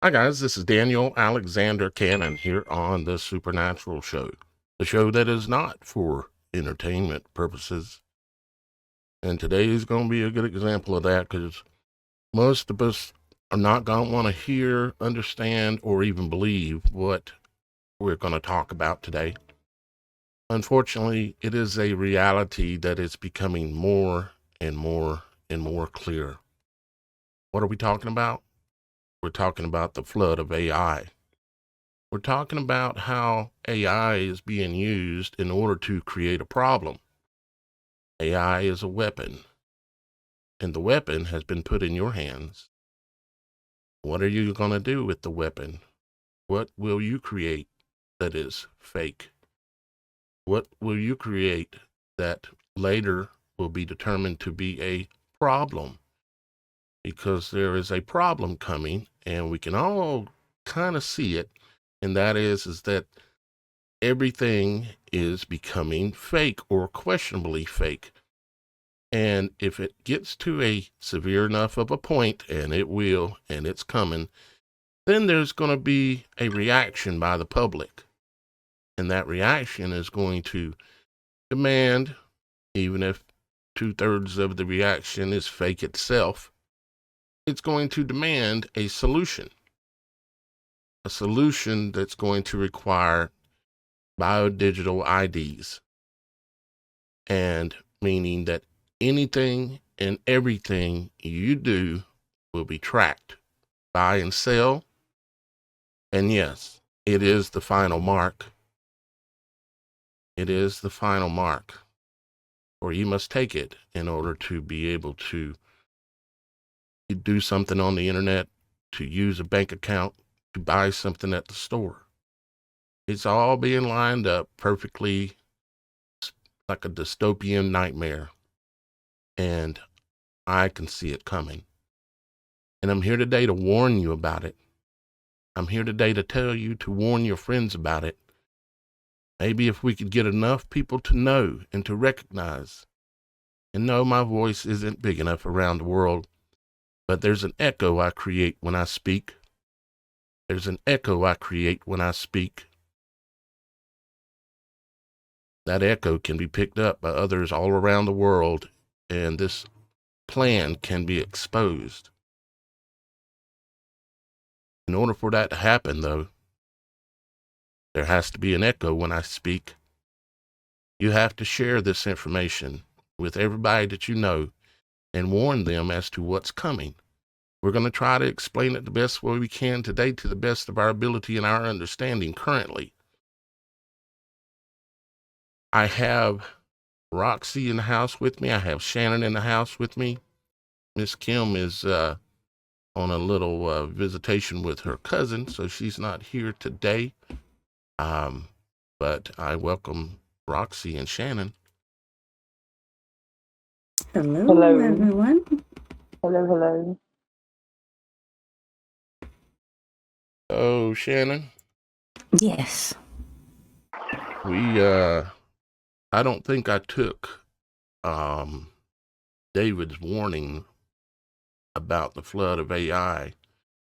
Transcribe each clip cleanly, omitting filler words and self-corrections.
Hi guys, this is Daniel Alexander Cannon here on the Supernatural Show, the show that is not for entertainment purposes. And today is going to be a good example of that because most of us are not going to want to hear, understand, or even believe what we're going to talk about today. Unfortunately, it is a reality that is becoming more and more and more clear. What are we talking about? We're talking about the flood of AI. We're talking about how AI is being used in order to create a problem. AI is a weapon, and the weapon has been put in your hands. What are you going to do with the weapon? What will you create that is fake? What will you create that later will be determined to be a problem? Because there is a problem coming, and we can all kind of see it, and that is that everything is becoming fake or questionably fake. And if it gets to a severe enough of a point, and it will, and it's coming, then there's going to be a reaction by the public. And that reaction is going to demand, even if 2/3 of the reaction is fake itself, it's going to demand a solution that's going to require biodigital IDs, and meaning that anything and everything you do will be tracked, buy and sell. And yes, it is the final mark. It is the final mark, or you must take it in order to be able to do something on the internet, to use a bank account, to buy something at the store. It's all being lined up perfectly like a dystopian nightmare. And I can see it coming. And I'm here today to warn you about it. I'm here today to tell you to warn your friends about it. Maybe if we could get enough people to know and to recognize, and know my voice isn't big enough around the world, but there's an echo I create when I speak. There's an echo I create when I speak. That echo can be picked up by others all around the world, and this plan can be exposed. In order for that to happen, though, there has to be an echo when I speak. You have to share this information with everybody that you know and warn them as to what's coming. We're going to try to explain it the best way we can today, to the best of our ability and our understanding currently. I have Roxy in the house with me. I have Shannon in the house with me. Miss Kim is on a little visitation with her cousin, so she's not here today. But I welcome Roxy and Shannon. Hello, everyone. Hello. Oh, Shannon. Yes. I don't think I took David's warning about the flood of AI,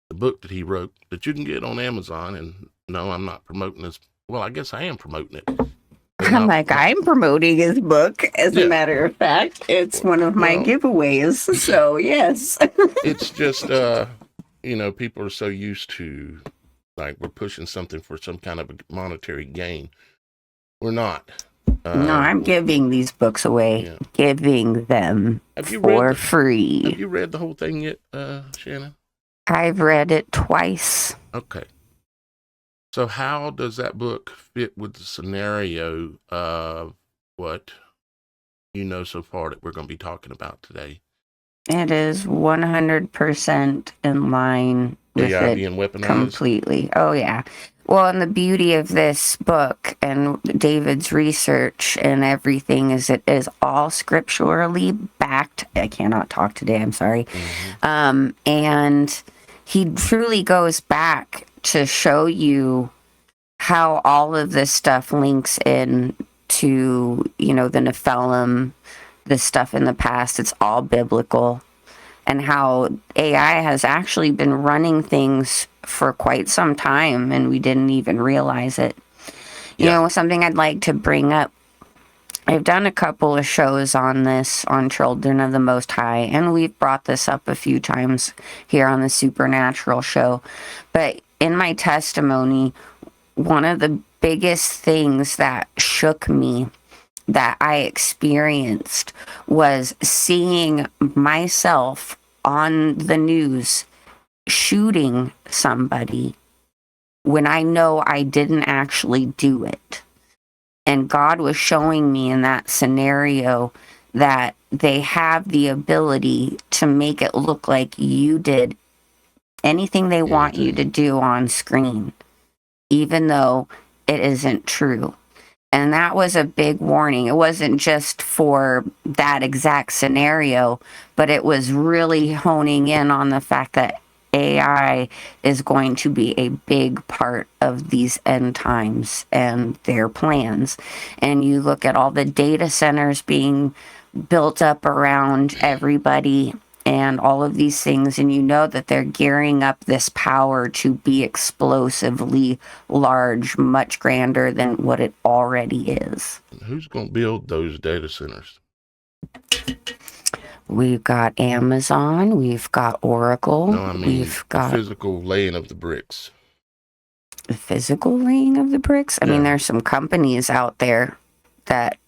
the book that he wrote that you can get on Amazon. And no, I'm not promoting this. Well, I guess I am promoting it. I'm promoting his book. As a matter of fact, it's one of my giveaways. So yes. It's just, people are so used to, like, we're pushing something for some kind of a monetary gain. We're not. No, I'm giving these books away. Giving them for free. Have you read the whole thing yet, Shannon? I've read it twice. Okay. So how does that book fit with the scenario of what you know so far that we're going to be talking about today? It is 100% in line with AI it being weaponized? Completely. Oh, yeah. Well, and the beauty of this book and David's research and everything is it is all scripturally backed. I cannot talk today. I'm sorry. Mm-hmm. And he truly goes back to show you how all of this stuff links in to, the Nephilim, the stuff in the past. It's all biblical. and how AI has actually been running things for quite some time and we didn't even realize it. You know, something I'd like to bring up. I've done a couple of shows on this, on Children of the Most High, and we've brought this up a few times here on the Supernatural show. But in my testimony, one of the biggest things that shook me that I experienced was seeing myself on the news shooting somebody when I know I didn't actually do it. And God was showing me in that scenario that they have the ability to make it look like you did anything they want you to do on screen, even though it isn't true. And that was a big warning. It wasn't just for that exact scenario, but it was really honing in on the fact that AI is going to be a big part of these end times and their plans. And you look at all the data centers being built up around everybody and all of these things, and you know that they're gearing up this power to be explosively large, much grander than what it already is. Who's going to build those data centers? We've got Amazon, we've got Oracle, No, I mean we've got the physical laying of the bricks. the physical laying of the bricks. I mean, there's some companies out there that.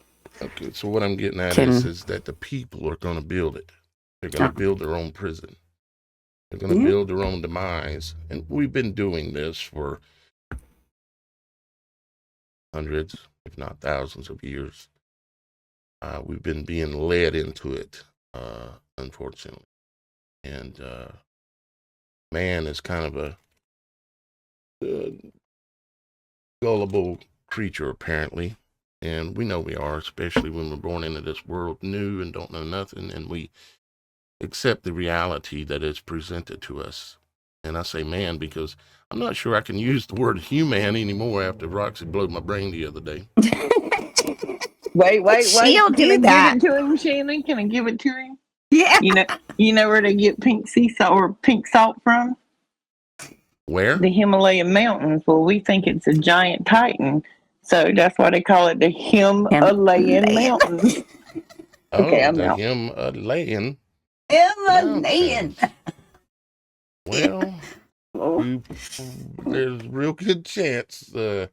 Okay, so what I'm getting at is that the people are going to build it. They're going to build their own prison. They're going to build their own demise. And we've been doing this for hundreds, if not thousands of years. We've been being led into it, unfortunately. And man is kind of a gullible creature, apparently. And we know we are, especially when we're born into this world new and don't know nothing. And we accept the reality that is presented to us. And I say man because I'm not sure I can use the word human anymore after Roxy blowed my brain the other day. Wait. She'll Can I do that. give it to him, Shannon? Can I give it to him? Yeah. You know where they get pink sea salt or pink salt from? Where? The Himalayan mountains. Well, we think it's a giant titan, so that's why they call it the Himalayan mountains. Okay, I'm out. Himalayan. Himalayan. Well, there's a real good chance you're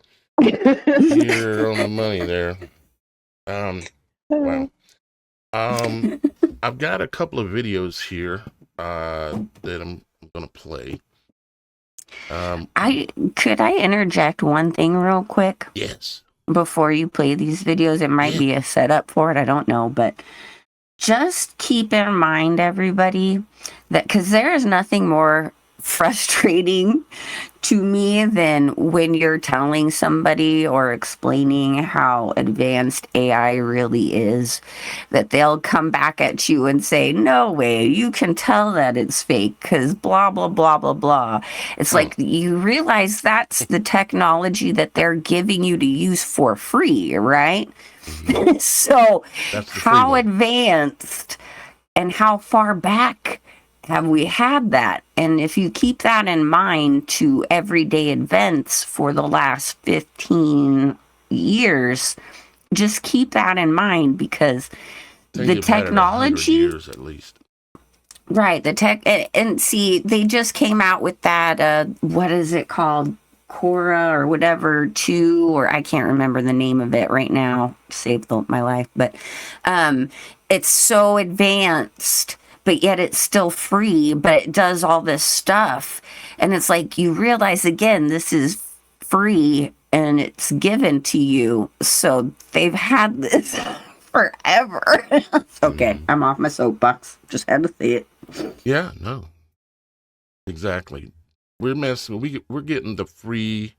on the money there. Wow. I've got a couple of videos here that I'm going to play. Could I interject one thing real quick? Yes. Before you play these videos, it might be a setup for it. I don't know, but just keep in mind, everybody, that because there is nothing more frustrating to me than when you're telling somebody or explaining how advanced AI really is, that they'll come back at you and say, no way, you can tell that it's fake because blah, blah, blah, blah, blah. It's like you realize that's the technology that they're giving you to use for free, right? Mm-hmm. So how advanced and how far back have we had that? And if you keep that in mind to everyday events for the last 15 years, just keep that in mind because the technology, years at least. Right, the tech, and see, they just came out with that, what is it called? Cora or whatever 2, or I can't remember the name of it right now, saved my life, but it's so advanced, but yet it's still free, but it does all this stuff. And it's like, you realize again, this is free and it's given to you. So they've had this forever. Okay, I'm off my soapbox. Just had to say it. Yeah, no. Exactly. We're getting the free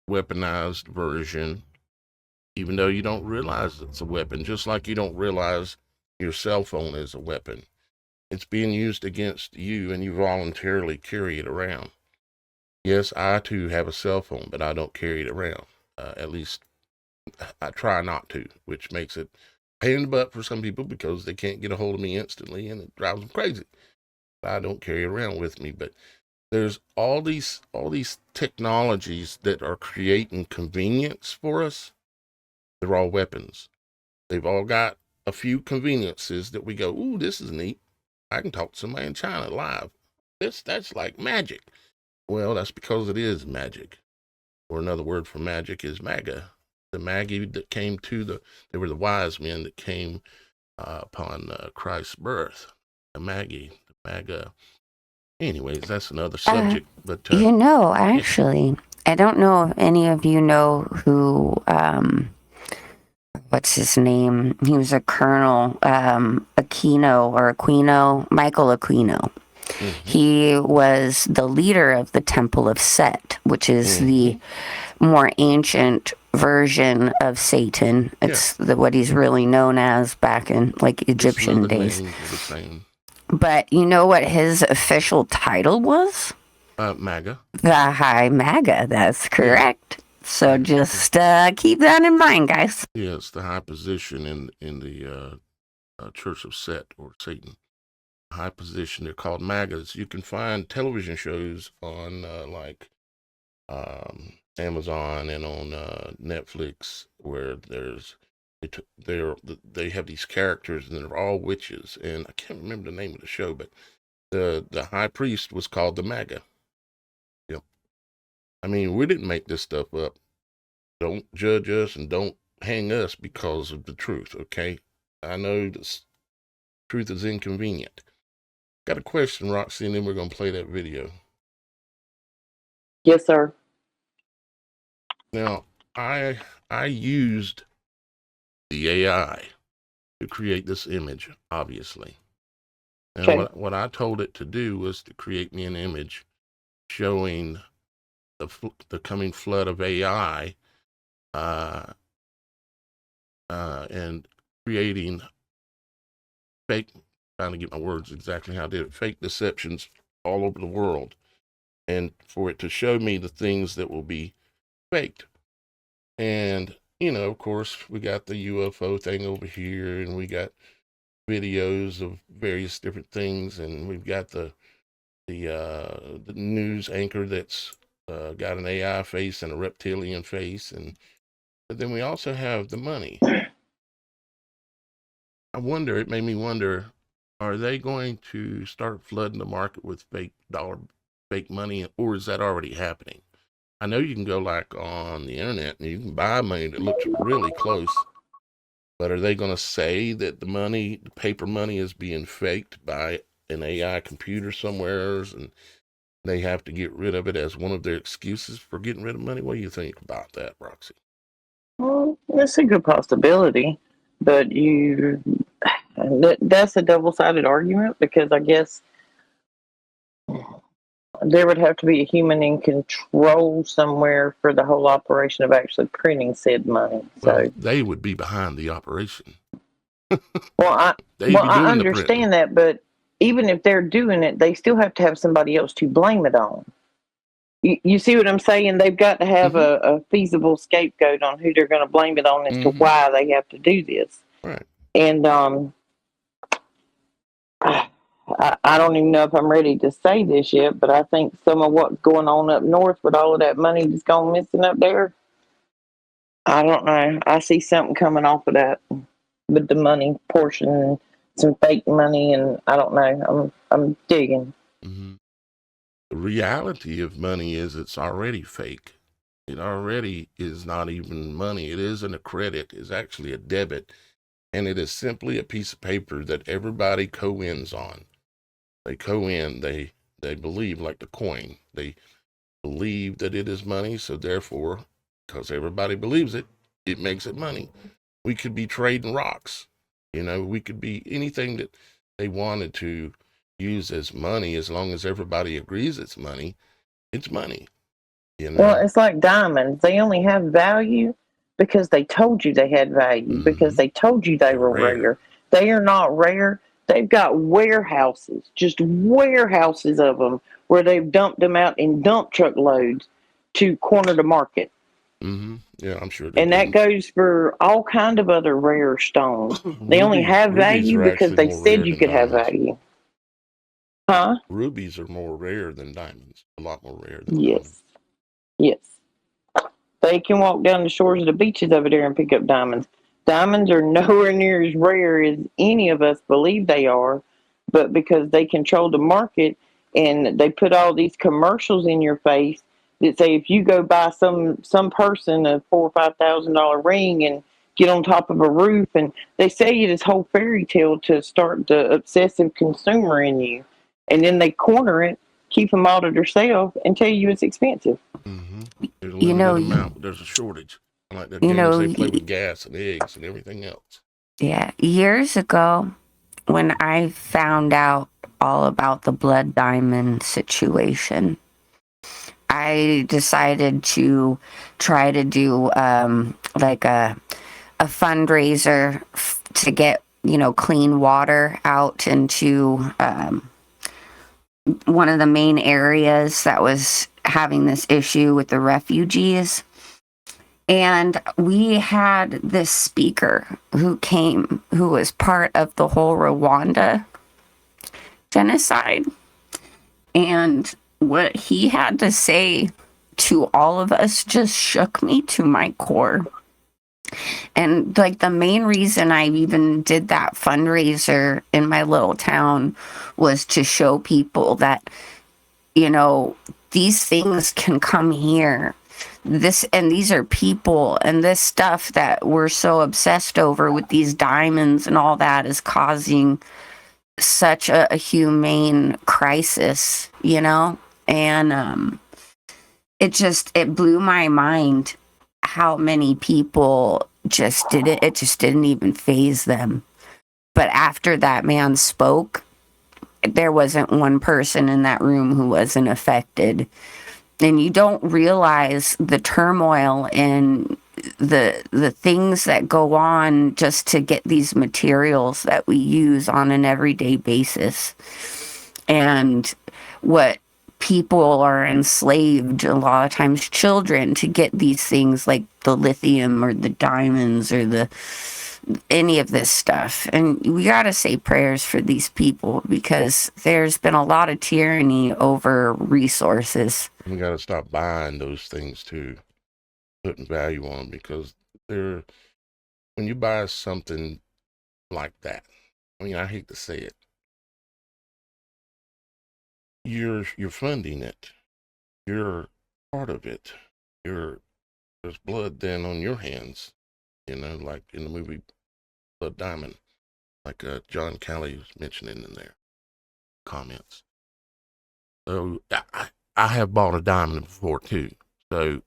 weaponized version, even though you don't realize it's a weapon, just like you don't realize your cell phone is a weapon. It's being used against you and you voluntarily carry it around. Yes, I too have a cell phone, but I don't carry it around. At least I try not to, which makes it a pain in the butt for some people because they can't get a hold of me instantly and it drives them crazy. I don't carry around with me. But there's all these technologies that are creating convenience for us. They're all weapons. They've all got a few conveniences that we go, ooh, this is neat. I can talk to somebody in China live. That's like magic. Well, that's because it is magic. Or another word for magic is MAGA. The Magi that came they were the wise men that came upon Christ's birth. The MAGA. Anyways, that's another subject. But actually, I don't know if any of you know who, what's his name? He was a colonel, Michael Aquino. Mm-hmm. He was the leader of the Temple of Set, which is the more ancient version of Satan. It's what he's really known as back in like Egyptian days. But you know what his official title was? MAGA. The High MAGA, that's correct. So just keep that in mind, guys. Yes, the high position in the Church of Set or Satan. High position. They're called MAGAs. You can find television shows on Amazon and on Netflix where they have these characters and they're all witches. And I can't remember the name of the show, but the high priest was called the MAGA. Yep. I mean, we didn't make this stuff up. Don't judge us and don't hang us because of the truth, okay? I know the truth is inconvenient. Got a question, Roxy, and then we're going to play that video. Yes, sir. Now, I used the AI to create this image, obviously. And what I told it to do was to create me an image showing the coming flood of AI and creating fake, trying to get my words exactly how I did it, fake deceptions all over the world. And for it to show me the things that will be faked. And, of course, we got the UFO thing over here, and we got videos of various different things, and we've got the news anchor that's got an AI face and a reptilian face, but then we also have the money. It made me wonder, are they going to start flooding the market with fake money, or is that already happening? I know you can go on the internet and you can buy money that looks really close, but are they going to say that the paper money is being faked by an AI computer somewhere and they have to get rid of it as one of their excuses for getting rid of money? What do you think about that, Roxy? Well, that's a good possibility, but that's a double-sided argument because I guess there would have to be a human in control somewhere for the whole operation of actually printing said money. Well, they would be behind the operation. I understand that, but even if they're doing it, they still have to have somebody else to blame it on. You see what I'm saying? They've got to have a feasible scapegoat on who they're going to blame it on as to why they have to do this. Right. And I don't even know if I'm ready to say this yet, but I think some of what's going on up north with all of that money that's gone missing up there, I don't know. I see something coming off of that with the money portion, some fake money, and I don't know. I'm digging. Mm-hmm. The reality of money is it's already fake. It already is not even money. It isn't a credit. It's actually a debit. And it is simply a piece of paper that everybody co-wins on. They co-in. They believe, like the coin. They believe that it is money. So therefore, because everybody believes it, it makes it money. We could be trading rocks. We could be anything that they wanted to use as money. As long as everybody agrees it's money, it's money. Well, it's like diamonds. They only have value because they told you they had value, because they told you they were rare. They are not rare. They've got warehouses, just warehouses of them, where they've dumped them out in dump truck loads to corner the market. Mm-hmm. Yeah, I'm sure. And that goes for all kind of other rare stones. They only have value because they said you could have value. Huh? Rubies are more rare than diamonds. A lot more rare than diamonds. Yes. They can walk down the shores of the beaches over there and pick up diamonds. Diamonds are nowhere near as rare as any of us believe they are, but because they control the market and they put all these commercials in your face that say if you go buy some person a $4,000 or $5,000 ring and get on top of a roof, and they sell you this whole fairy tale to start the obsessive consumer in you, and then they corner it, keep them all to themselves, and tell you it's expensive. Mm-hmm. There's a You know, limited amount. There's a shortage. Like the you games know, they play with gas and eggs and everything else. yeah. Years ago, when I found out all about the blood diamond situation, I decided to try to do like a fundraiser to get, clean water out into one of the main areas that was having this issue with the refugees. And we had this speaker who came, who was part of the whole Rwanda genocide. And what he had to say to all of us just shook me to my core. And like the main reason I even did that fundraiser in my little town was to show people that, these things can come here. These are people, and this stuff that we're so obsessed over with these diamonds and all that is causing such a humane crisis, and it blew my mind how many people it just didn't even faze them. But after that man spoke, there wasn't one person in that room who wasn't affected. And you don't realize the turmoil and the things that go on just to get these materials that we use on an everyday basis, and what people are enslaved, a lot of times children, to get these things like the lithium or the diamonds or any of this stuff. And we got to say prayers for these people, because there's been a lot of tyranny over resources. We got to stop buying those things too, putting value on them, because when you buy something like that, I mean, I hate to say it, you're funding it. You're part of it. There's blood then on your hands, like in the movie Blood Diamond, like John Callie was mentioning in their comments. So I have bought a diamond before too. So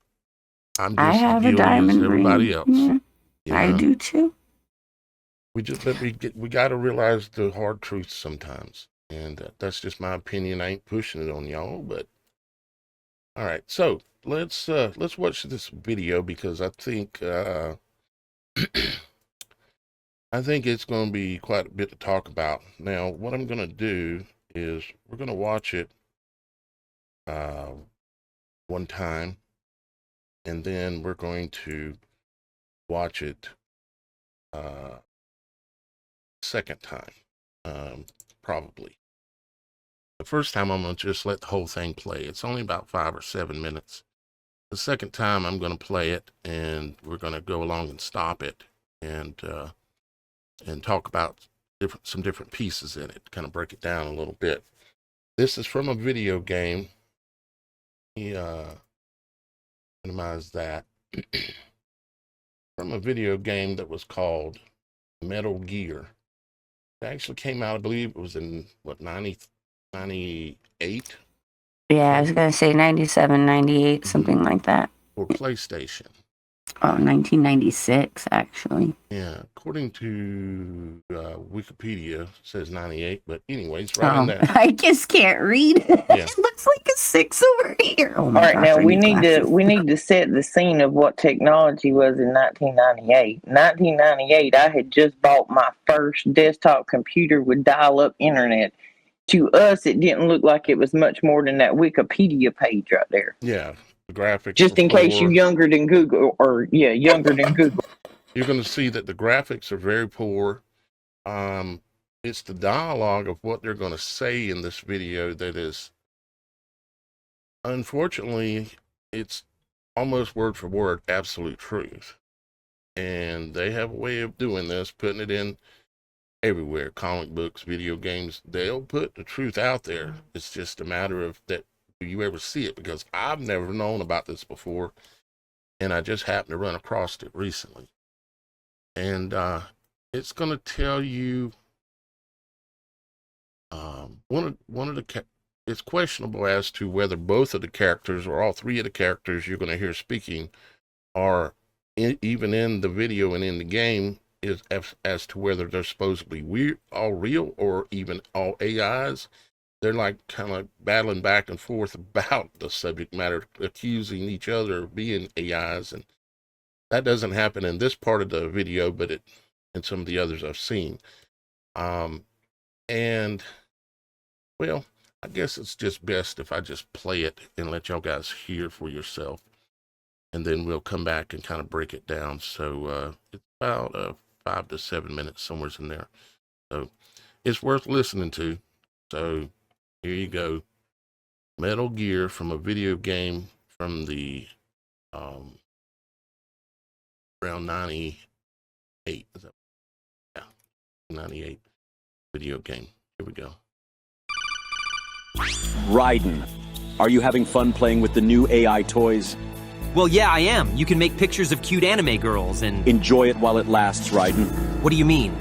I'm I just have a guilty as diamond everybody ring. else. Yeah, I do too. We got to realize the hard truths sometimes, and that's just my opinion. I ain't pushing it on y'all, but all right. So let's watch this video, because I think I think it's going to be quite a bit to talk about. Now, what I'm going to do is we're going to watch it one time, and then we're going to watch it second time, probably. The first time I'm going to just let the whole thing play. It's only about 5 or 7 minutes. The second time I'm going to play it, and we're going to go along and stop it and talk about some different pieces in it, kind of break it down a little bit. This is from a video game. Minimize that. From a video game that was called Metal Gear. It actually came out, I believe it was in, 98? Yeah, I was going to say 97, 98, something like that. For PlayStation. Oh, 1996, actually. Yeah, according to Wikipedia, it says 98, but anyways, right in there. I just can't read. Yeah. It looks like a 6 over here. Oh my All right, gosh, now I we need need to set the scene of what technology was in 1998. 1998, I had just bought my first desktop computer with dial-up internet. To us, it didn't look like it was much more than that Wikipedia page right there. Yeah, the graphics. Just in case you're younger than Google, younger than Google. You're going to see that the graphics are very poor. it's the dialogue of what they're going to say in this video that is, unfortunately, it's almost word for word absolute truth. And they have a way of doing this, putting it in everywhere, comic books, video games. They'll put the truth out there. It's just a matter of that, do you ever see it? Because I've never known about this before, and I just happened to run across it recently. And it's going to tell you it's questionable as to whether both of the characters or all three of the characters you're going to hear speaking are even in the video and in the game, is as to whether they're supposedly all real or even all AIs. They're like kind of battling back and forth about the subject matter, accusing each other of being AIs. And that doesn't happen in this part of the video, but in some of the others I've seen. And well, I guess it's just best if I just play it and let y'all guys hear for yourself. And then we'll come back and kind of break it down. So it's about 5 to 7 minutes, somewhere in there. So it's worth listening to. So here you go. Metal Gear from a video game from the around 98. Is that, yeah, 98 video game. Here we go. Raiden, are you having fun playing with the new AI toys? Well, yeah, I am. You can make pictures of cute anime girls and... Enjoy it while it lasts, Raiden. What do you mean?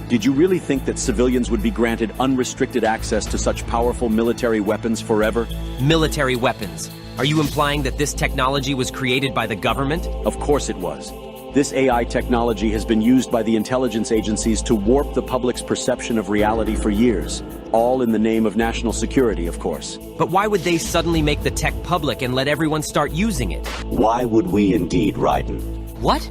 Did you really think that civilians would be granted unrestricted access to such powerful military weapons forever? Military weapons. Are you implying that this technology was created by the government? Of course it was. This AI technology has been used by the intelligence agencies to warp the public's perception of reality for years. All in the name of national security, of course. But why would they suddenly make the tech public and let everyone start using it? Why would we indeed, Raiden? What?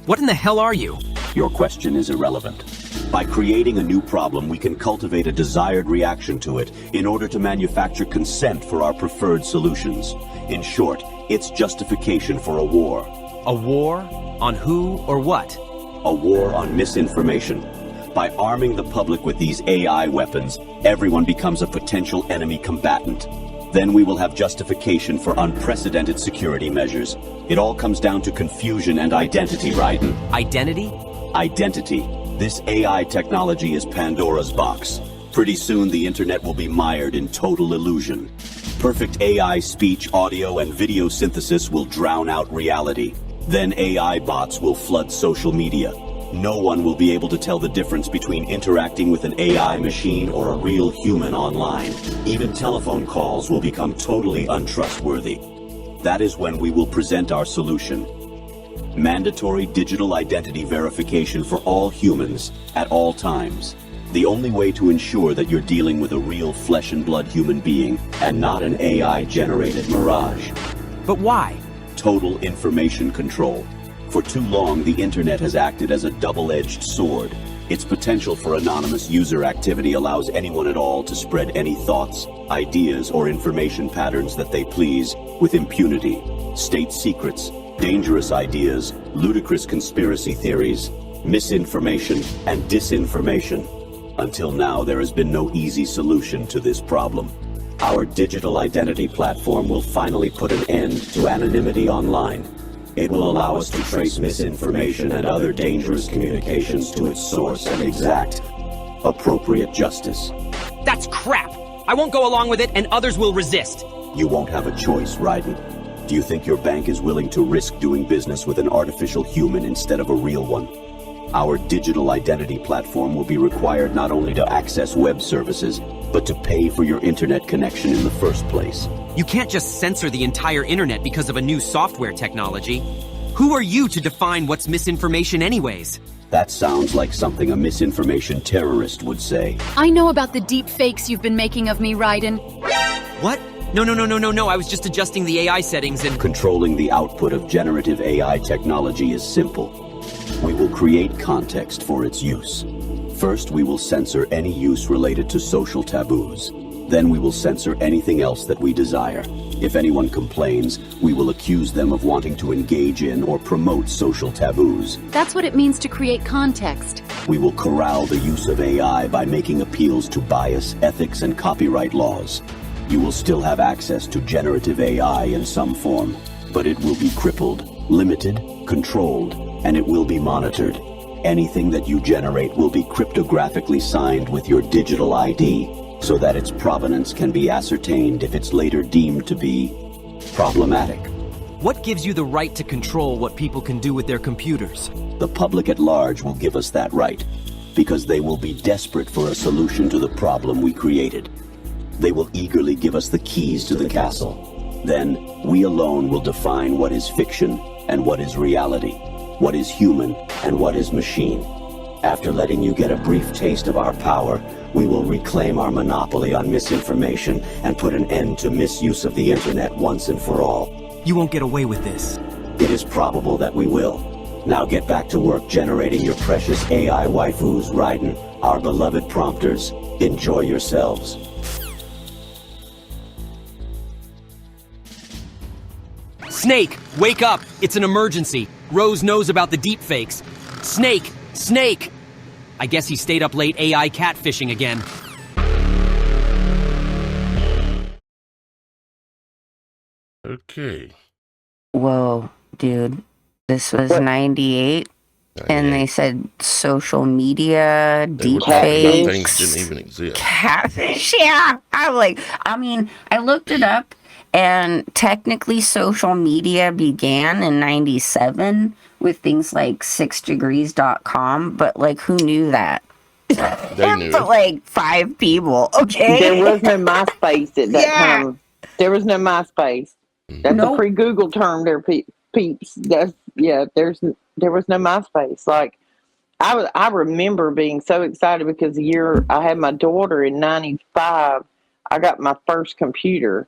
What in the hell are you? Your question is irrelevant. By creating a new problem, we can cultivate a desired reaction to it in order to manufacture consent for our preferred solutions. In short, it's justification for a war. A war? On who or what? A war on misinformation. By arming the public with these AI weapons, everyone becomes a potential enemy combatant. Then we will have justification for unprecedented security measures. It all comes down to confusion and identity, Raiden. Identity? Identity. This AI technology is Pandora's box. Pretty soon the internet will be mired in total illusion. Perfect AI speech, audio, and video synthesis will drown out reality. Then AI bots will flood social media. No one will be able to tell the difference between interacting with an AI machine or a real human online. Even telephone calls will become totally untrustworthy. That is when we will present our solution. Mandatory digital identity verification for all humans at all times. The only way to ensure that you're dealing with a real flesh and blood human being and not an AI-generated mirage. But why? Total information control. For too long, the internet has acted as a double-edged sword. Its potential for anonymous user activity allows anyone at all to spread any thoughts, ideas, or information patterns that they please with impunity. State secrets, dangerous ideas, ludicrous conspiracy theories, misinformation, and disinformation. Until now, there has been no easy solution to this problem. Our digital identity platform will finally put an end to anonymity online. It will allow us to trace misinformation and other dangerous communications to its source and exact appropriate justice. That's crap! I won't go along with it, and others will resist. You won't have a choice, Raiden. Do you think your bank is willing to risk doing business with an artificial human instead of a real one? Our digital identity platform will be required not only to access web services, but to pay for your internet connection in the first place. You can't just censor the entire internet because of a new software technology. Who are you to define what's misinformation anyways? That sounds like something a misinformation terrorist would say. I know about the deep fakes you've been making of me, Raiden. What? No, I was just adjusting the AI settings and... Controlling the output of generative AI technology is simple. We will create context for its use. First, we will censor any use related to social taboos. Then we will censor anything else that we desire. If anyone complains, we will accuse them of wanting to engage in or promote social taboos. That's what it means to create context. We will corral the use of AI by making appeals to bias, ethics, and copyright laws. You will still have access to generative AI in some form, but it will be crippled, limited, controlled, and it will be monitored. Anything that you generate will be cryptographically signed with your digital ID, so that its provenance can be ascertained if it's later deemed to be problematic. What gives you the right to control what people can do with their computers? The public at large will give us that right, because they will be desperate for a solution to the problem we created. They will eagerly give us the keys to the castle. Then, we alone will define what is fiction and what is reality, what is human and what is machine. After letting you get a brief taste of our power, we will reclaim our monopoly on misinformation and put an end to misuse of the internet once and for all. You won't get away with this. It is probable that we will. Now get back to work generating your precious AI waifus, Raiden, our beloved prompters. Enjoy yourselves. Snake, wake up! It's an emergency. Rose knows about the deepfakes. Snake! Snake! I guess he stayed up late AI catfishing again. Okay. Whoa, dude. This was 98, and they said social media, They were talking about things deepfakes, didn't even exist. catfish. Yeah. I looked it up, and technically social media began in 97 with things like 6degrees.com, but like, who knew that? They knew But it. like 5 people, okay? There was no MySpace at that time. There was no MySpace. That's Nope. a pre-Google term there, peeps. There was no MySpace. Like, I remember being so excited because the year I had my daughter in 95, I got my first computer,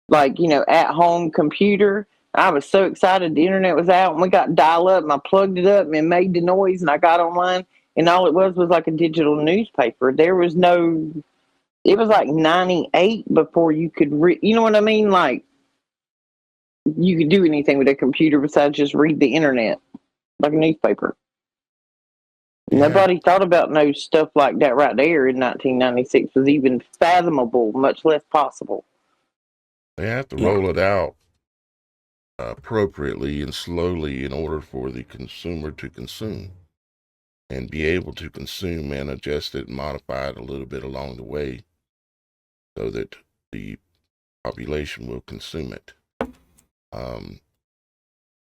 like, at home computer. I was so excited the internet was out and we got dial up and I plugged it up and it made the noise and I got online and all it was like a digital newspaper. There was no, it was like 98 before you could you know what I mean? Like, you could do anything with a computer besides just read the internet like a newspaper. Yeah. Nobody thought about no stuff like that right there in 1996 was even fathomable, much less possible. They have to roll it out appropriately and slowly in order for the consumer to consume and be able to consume and adjust it and modify it a little bit along the way so that the population will consume it.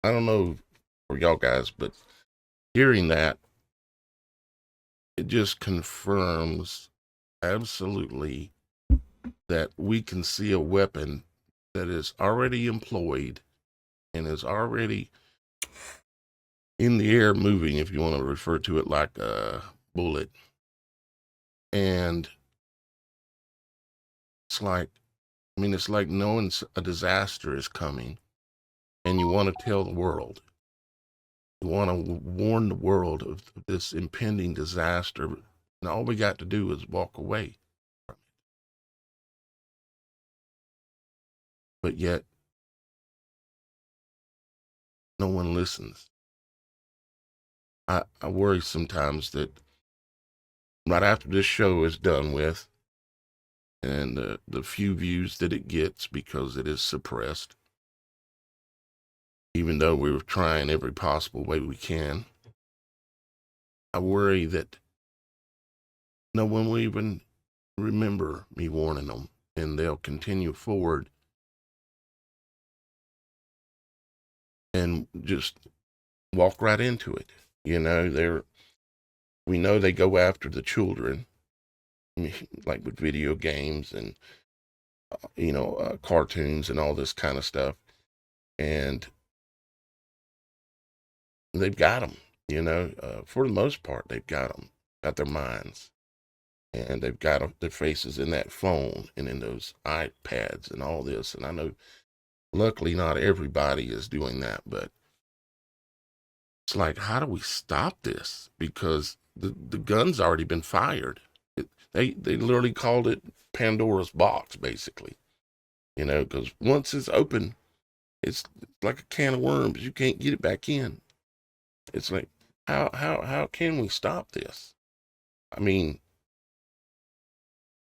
I don't know for y'all guys, but hearing that, it just confirms absolutely that we can see a weapon that is already employed and is already in the air moving, if you want to refer to it like a bullet. And it's like knowing a disaster is coming and you want to tell the world. You want to warn the world of this impending disaster. And all we got to do is walk away from it. But yet, no one listens. I worry sometimes that right after this show is done with, and the few views that it gets because it is suppressed, even though we're trying every possible way we can, I worry that no one will even remember me warning them, and they'll continue forward and just walk right into it. We know they go after the children, like with video games and, cartoons and all this kind of stuff. And they've got them, for the most part, they've got them, got their minds. And they've got their faces in that phone and in those iPads and all this. And I know, luckily, not everybody is doing that, but it's like, how do we stop this? Because the gun's already been fired. They literally called it Pandora's box, basically. Because once it's open, it's like a can of worms. You can't get it back in. It's like, how can we stop this? I mean,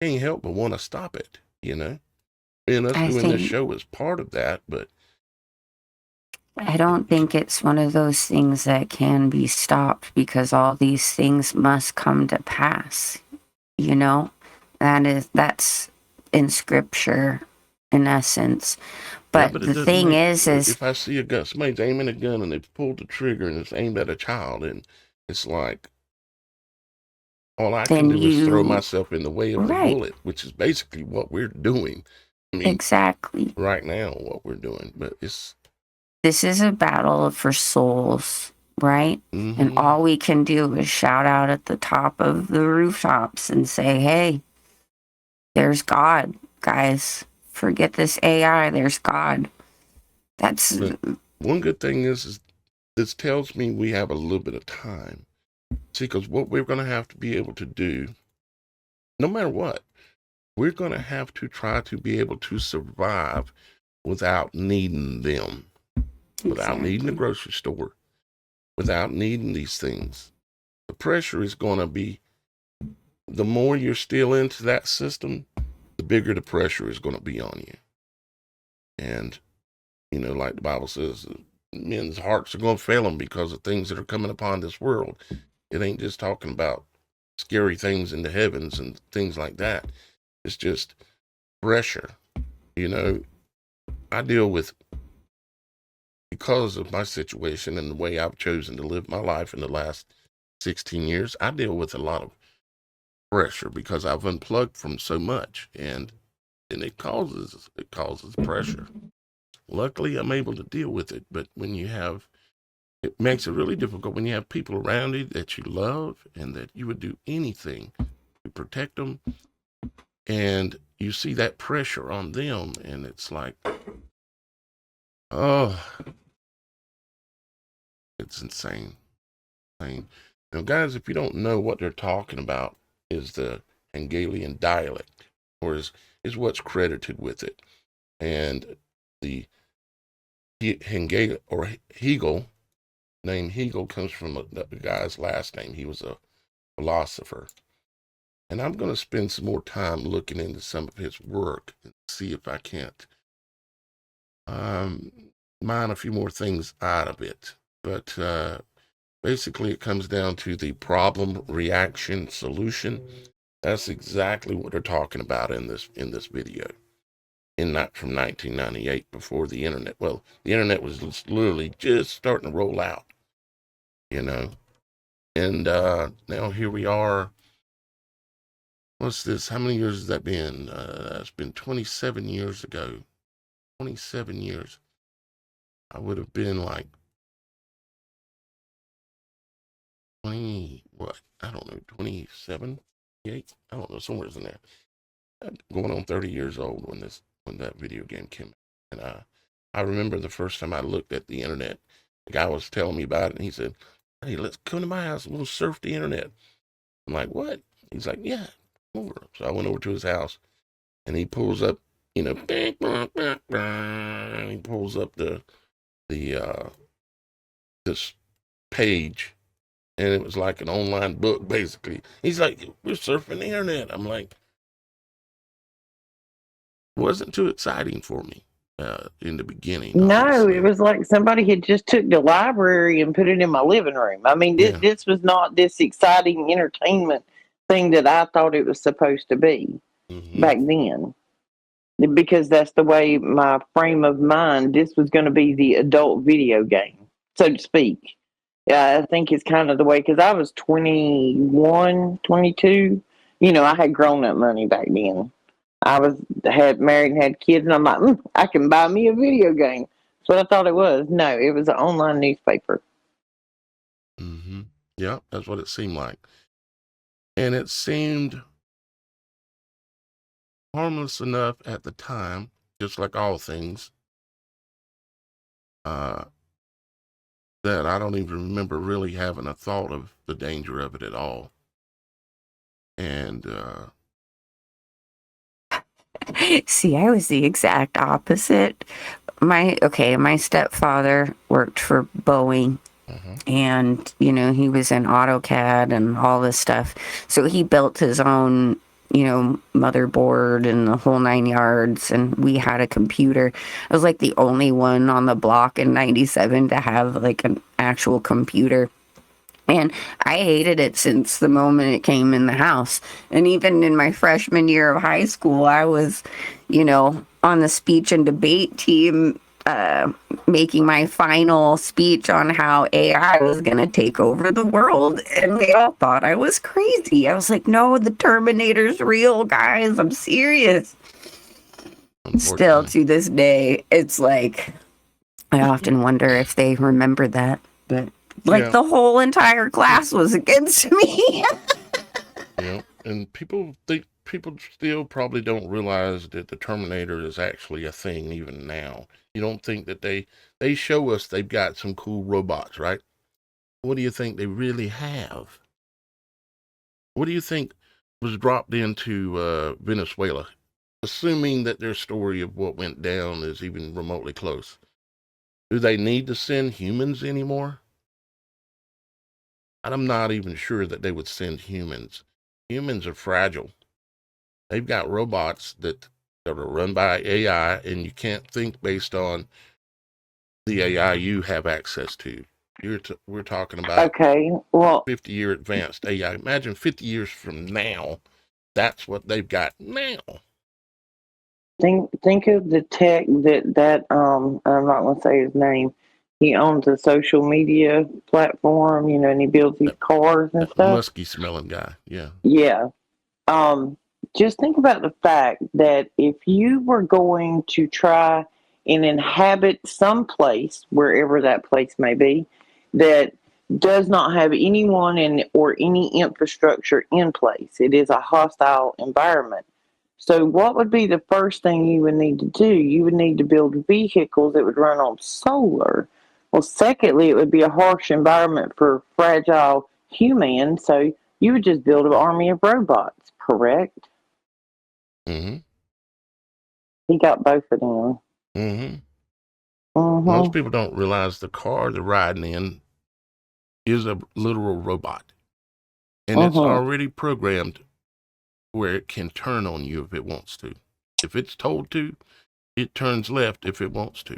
can't help but want to stop it, you know? And us I doing this think show is part of that, but I don't think it's one of those things that can be stopped because all these things must come to pass. You know, that's in scripture in essence. yeah, But but it the doesn't thing make, is if I see a gun, somebody's aiming a gun and they've pulled the trigger and it's aimed at a child, and it's like, all I can then do is throw you, myself in the way of the right, bullet, which is basically what we're doing. I mean, exactly. right now, what we're doing, but it's, This is a battle for souls, right? And mm-hmm. all we can do is shout out at the top of the rooftops and say, hey, there's God, guys. Forget this AI, there's God. That's But one good thing is this tells me we have a little bit of time. See, because what we're going to have to be able to do, no matter what, we're going to have to try to be able to survive without needing them, without needing the exactly. grocery store, without needing these things. The pressure is going to be, the more you're still into that system, the bigger the pressure is going to be on you. And, you know, like the Bible says, men's hearts are going to fail them because of things that are coming upon this world. It ain't just talking about scary things in the heavens and things like that. It's just pressure. You know, I deal with, because of my situation and the way I've chosen to live my life in the last 16 years, I deal with a lot of pressure because I've unplugged from so much, and it causes pressure. Luckily, I'm able to deal with it, but when you have, it makes it really difficult when you have people around you that you love and that you would do anything to protect them, and you see that pressure on them, and it's like, oh, it's insane. Now, guys, if you don't know, what they're talking about is the Hungarian dialect, or is what's credited with it. And the Hegel, or Hegel, name Hegel comes from the guy's last name. He was a philosopher. And I'm going to spend some more time looking into some of his work and see if I can't mine a few more things out of it. But basically, it comes down to the problem, reaction, solution. That's exactly what they're talking about in this video. In that, from 1998, before the internet. Well, the internet was literally just starting to roll out, you know. And now here we are. What's this? How many years has that been? It's been 27 years ago. 27 years. I would have been like 20, what? I don't know, 27, 28? I don't know, somewhere in there. Going on 30 years old when that video game came out. And I remember the first time I looked at the internet, the guy was telling me about it, and he said, hey, let's come to my house, we'll surf the internet. I'm like, what? He's like, yeah, come over. So I went over to his house, and he pulls up, you know, and he pulls up the this page, and it was like an online book, basically. He's like, we're surfing the internet. I'm like, it wasn't too exciting for me in the beginning, No, it obviously. was like somebody had just took the library and put it in my living room. I mean, Yeah. this was not this exciting entertainment thing that I thought it was supposed to be back then. Because that's the way my frame of mind, this was going to be the adult video game, so to speak. Yeah, I think it's kind of the way, because I was 21, 22. You know, I had grown up money back then. Had married and had kids, and I'm like, I can buy me a video game. That's what I thought it was. No, it was an online newspaper. Yeah, that's what it seemed like. And it seemed harmless enough at the time, just like all things, that I don't even remember really having a thought of the danger of it at all. And See, I was the exact opposite. My stepfather worked for Boeing, And, you know, he was in AutoCAD and all this stuff. So he built his own, you know, motherboard and the whole 9 yards. And we had a computer. I was like the only one on the block in 97 to have like an actual computer. And I hated it since the moment it came in the house. And even in my freshman year of high school, I was, you know, on the speech and debate team, making my final speech on how AI was going to take over the world. And they all thought I was crazy. I was like, no, the Terminator's real, guys. I'm serious. Still to this day, it's like, I often wonder if they remember that. But like the whole entire class was against me. Yeah, and people still probably don't realize that the Terminator is actually a thing even now. You don't think that they show us they've got some cool robots, right? What do you think they really have? What do you think was dropped into Venezuela? Assuming that their story of what went down is even remotely close. Do they need to send humans anymore? I'm not even sure that they would send humans. Humans are fragile. They've got robots that are run by AI, and you can't think based on the AI you have access to. We're talking about 50-year advanced AI. Imagine 50 years from now, that's what they've got now. Think of the tech that I'm not going to say his name. He owns a social media platform, you know, and he builds these cars and stuff. Musky smelling guy, yeah. Yeah. Just think about the fact that if you were going to try and inhabit some place, wherever that place may be, that does not have anyone in or any infrastructure in place, it is a hostile environment. So what would be the first thing you would need to do? You would need to build vehicles that would run on solar. Well, secondly, it would be a harsh environment for fragile humans, so you would just build an army of robots, correct? Mm-hmm. He got both of them. Mm-hmm. Mm-hmm. Most people don't realize the car they're riding in is a literal robot. And it's already programmed where it can turn on you if it wants to. If it's told to, it turns left if it wants to.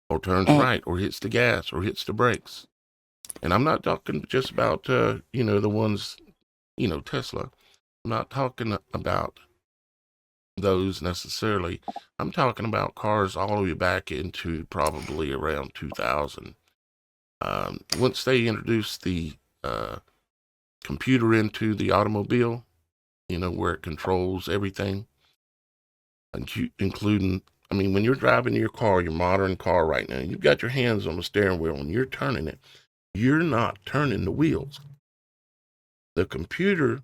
Or turns right, or hits the gas, or hits the brakes. And I'm not talking just about, the ones, Tesla. I'm not talking about those necessarily. I'm talking about cars all the way back into probably around 2000. Once they introduced the computer into the automobile, where it controls everything, including, when you're driving your car, your modern car right now, you've got your hands on the steering wheel and you're turning it. You're not turning the wheels. The computer,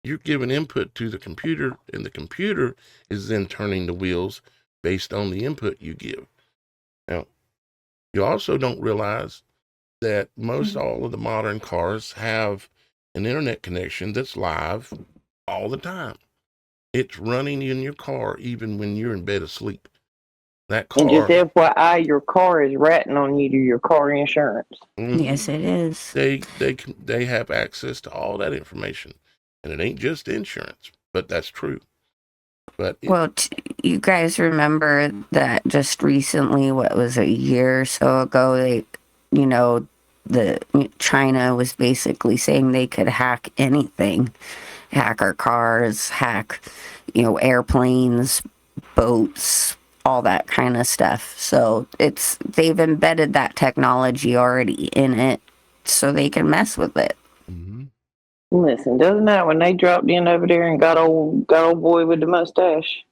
you're giving input to the computer, and the computer is then turning the wheels based on the input you give. Now, you also don't realize that most all of the modern cars have an internet connection that's live all the time. It's running in your car even when you're in bed asleep. That car. And just FYI, your car is ratting on you to your car insurance. Yes, it is. They have access to all that information, and it ain't just insurance, but that's true. But you guys remember that just recently, what was it, a year or so ago, China was basically saying they could hack anything, hack our cars, hack, airplanes, boats, all that kind of stuff. So they've embedded that technology already in it, so they can mess with it. Mm-hmm. Listen, doesn't that when they dropped in over there and got old boy with the mustache?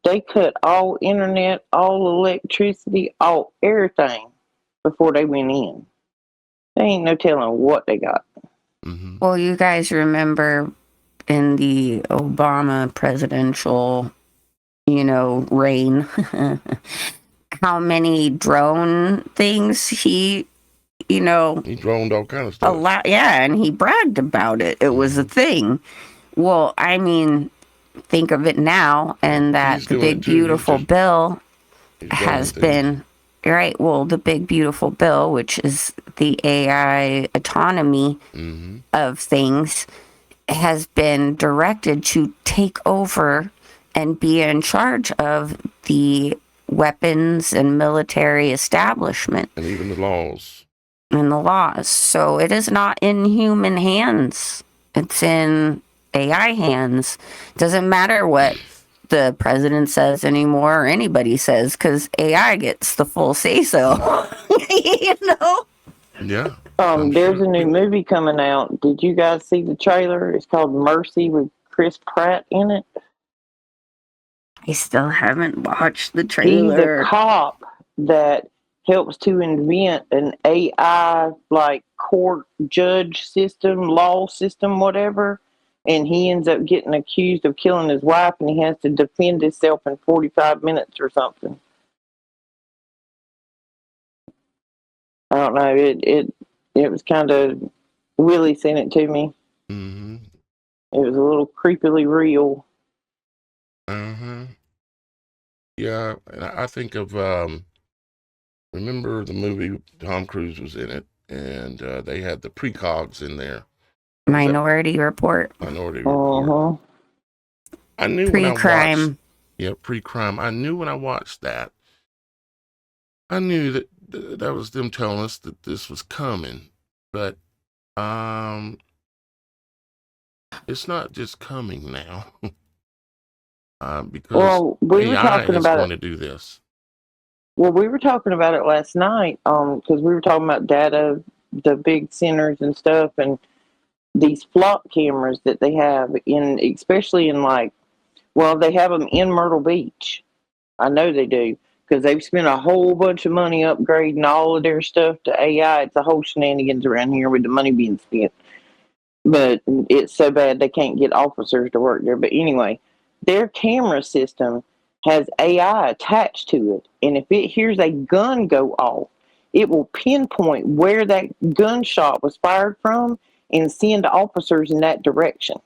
They cut all internet, all electricity, all everything before they went in. There ain't no telling what they got. Mm-hmm. Well, you guys remember in the Obama presidential, reign, how many drone things he droned all kind of stuff. A lot, yeah, and he bragged about it. It was a thing. Well, think of it now, and that the big beautiful bill has been Right. Well, the big beautiful bill, which is the AI autonomy of things, has been directed to take over and be in charge of the weapons and military establishment And even the laws. and the laws. So it is not in human hands. It's in AI hands. Doesn't matter what the president says anymore or anybody says, because AI gets the full say so. You know? Yeah. I'm There's sure. a new movie coming out. Did you guys see the trailer? It's called Mercy with Chris Pratt in it. I still haven't watched the He's a trailer. cop that helps to invent an AI like court judge system, law system, whatever. And he ends up getting accused of killing his wife, and he has to defend himself in 45 minutes or something. I don't know. It was kind of, Willie sent it to me. Mm-hmm. It was a little creepily real. Uh-huh. Yeah, and I think of remember the movie Tom Cruise was in it, and they had the precogs in there. Minority Report. Minority Report. Uh-huh. I knew when I watched, Pre-crime. yeah, pre-crime. I knew when I watched that. I knew that that was them telling us that this was coming, but it's not just coming now. Because Well, we were AI talking is about going it. to do this. Well, we were talking about it last night, because we were talking about data, the big centers and stuff, and these flock cameras that they have in, especially in like, well, they have them in Myrtle Beach. I know they do, because they've spent a whole bunch of money upgrading all of their stuff to AI. It's a whole shenanigans around here with the money being spent. But it's so bad they can't get officers to work there. But anyway, their camera system has AI attached to it. And if it hears a gun go off, it will pinpoint where that gunshot was fired from and send officers in that direction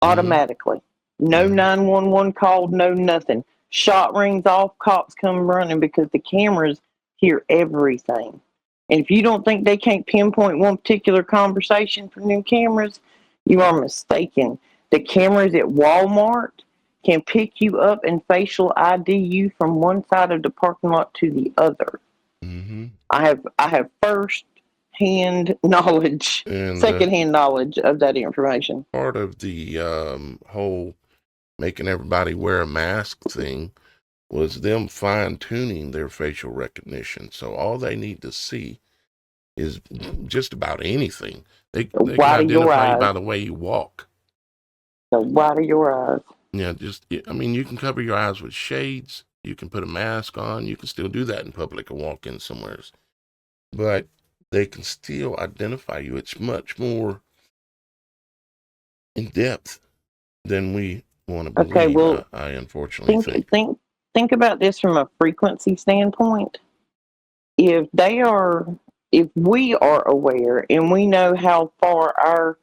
automatically. No 911 called, no nothing. Shot rings off, cops come running because the cameras hear everything. And if you don't think they can't pinpoint one particular conversation from new cameras, you are mistaken. The cameras at Walmart can pick you up and facial ID you from one side of the parking lot to the other. Mm-hmm. I have first hand knowledge, And second hand knowledge of that information. part of the whole making everybody wear a mask thing was them fine-tuning their facial recognition. So all they need to see is just about anything. They can White of your identify you eyes. by the way you walk. The white of your eyes. Yeah, I mean, you can cover your eyes with shades. You can put a mask on. You can still do that in public or walk in somewhere. But they can still identify you. It's much more in depth than we want to believe. Okay, well, I unfortunately think about this from a frequency standpoint. If we are aware and we know how far our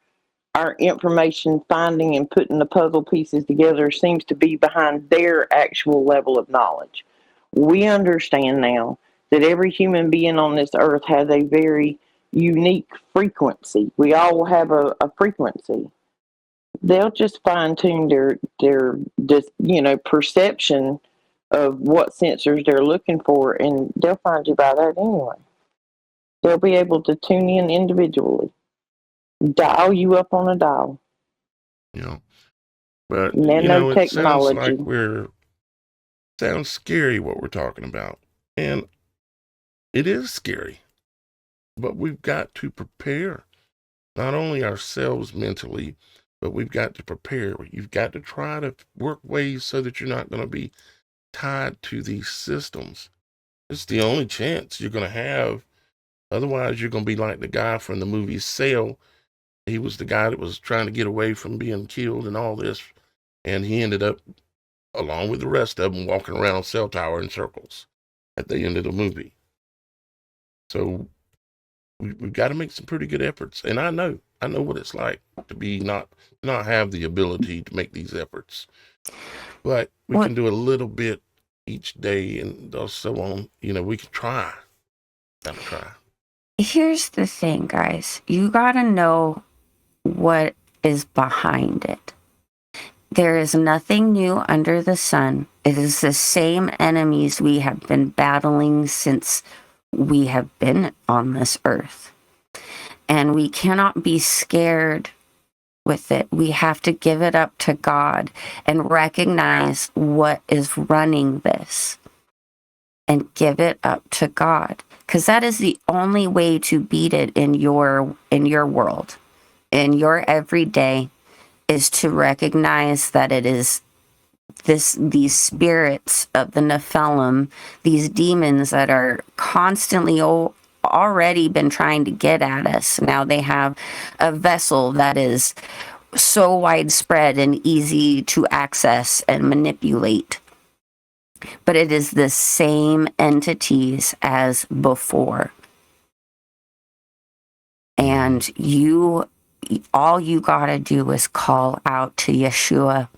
information finding and putting the puzzle pieces together seems to be behind their actual level of knowledge, we understand now that every human being on this earth has a very unique frequency. We all have a frequency. They'll just fine tune their perception of what sensors they're looking for, and they'll find you by that anyway. They'll be able to tune in individually, dial you up on a dial. But it sounds like sounds scary what we're talking about, and it is scary. But we've got to prepare, not only ourselves mentally, but we've got to prepare. You've got to try to work ways so that you're not going to be tied to these systems. It's the only chance you're going to have. Otherwise, you're going to be like the guy from the movie Sail. He was the guy that was trying to get away from being killed and all this. And he ended up, along with the rest of them, walking around cell tower in circles at the end of the movie. So we've got to make some pretty good efforts. And I know what it's like to be not have the ability to make these efforts. But we can do a little bit each day and so on. You know, we can try. Gotta try. Here's the thing, guys. You gotta know what is behind it. There is nothing new under the sun. It is the same enemies we have been battling since we have been on this earth. And we cannot be scared with it. We have to give it up to God and recognize what is running this and give it up to God, because that is the only way to beat it in your world, in your everyday, is to recognize that it is these spirits of the Nephilim, these demons that are constantly already been trying to get at us. Now they have a vessel that is so widespread and easy to access and manipulate. But it is the same entities as before. And all you gotta do is call out to Yeshua.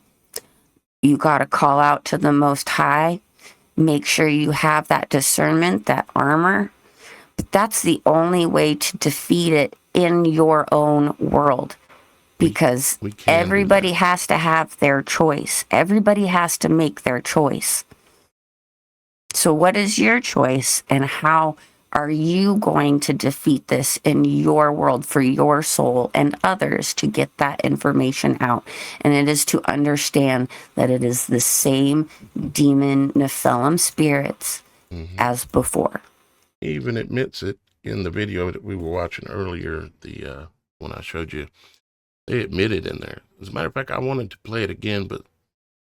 You gotta call out to the Most High. Make sure you have that discernment, that armor. But that's the only way to defeat it in your own world. Because everybody has to have their choice. Everybody has to make their choice. So what is your choice, and how are you going to defeat this in your world for your soul and others to get that information out? And it is to understand that it is the same demon Nephilim spirits as before. He even admits it in the video that we were watching earlier, the when I showed you. They admit it in there. As a matter of fact, I wanted to play it again, but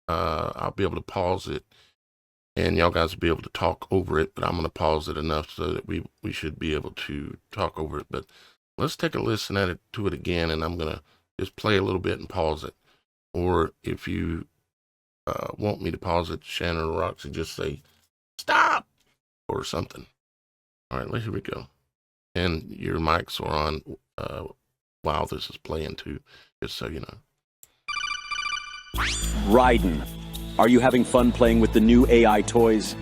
I'll be able to pause it. And y'all guys will be able to talk over it, but I'm going to pause it enough so that we should be able to talk over it. But let's take a listen to it again, and I'm going to just play a little bit and pause it. Or if you want me to pause it, Shannon or Roxy, just say, stop, or something. All right, here we go. And your mics are on while this is playing too, just so you know. Raiden, are you having fun playing with the new AI toys?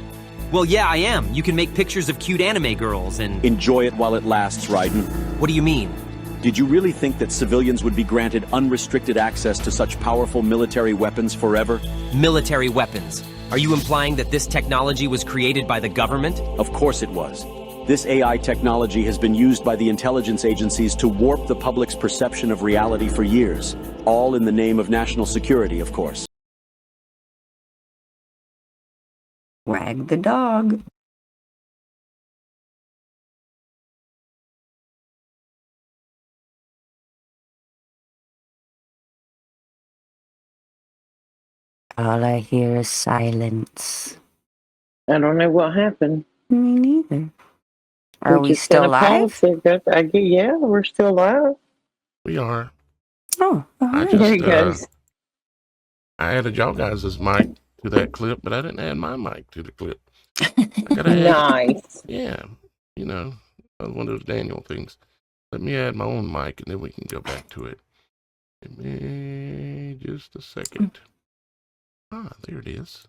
Well, yeah, I am. You can make pictures of cute anime girls and... Enjoy it while it lasts, Raiden. What do you mean? Did you really think that civilians would be granted unrestricted access to such powerful military weapons forever? Military weapons. Are you implying that this technology was created by the government? Of course it was. This AI technology has been used by the intelligence agencies to warp the public's perception of reality for years, all in the name of national security, of course. Wag the dog. All I hear is silence. I don't know what happened. Me neither. Are we just still gonna live? pause it. Yeah, we're still live. We are. Oh, all right. There he goes. I added y'all guys' mic to that clip, but I didn't add my mic to the clip. I gotta add, Nice. yeah, you know, one of those Daniel things. Let me add my own mic, and then we can go back to it. Give me just a second. Ah, there it is.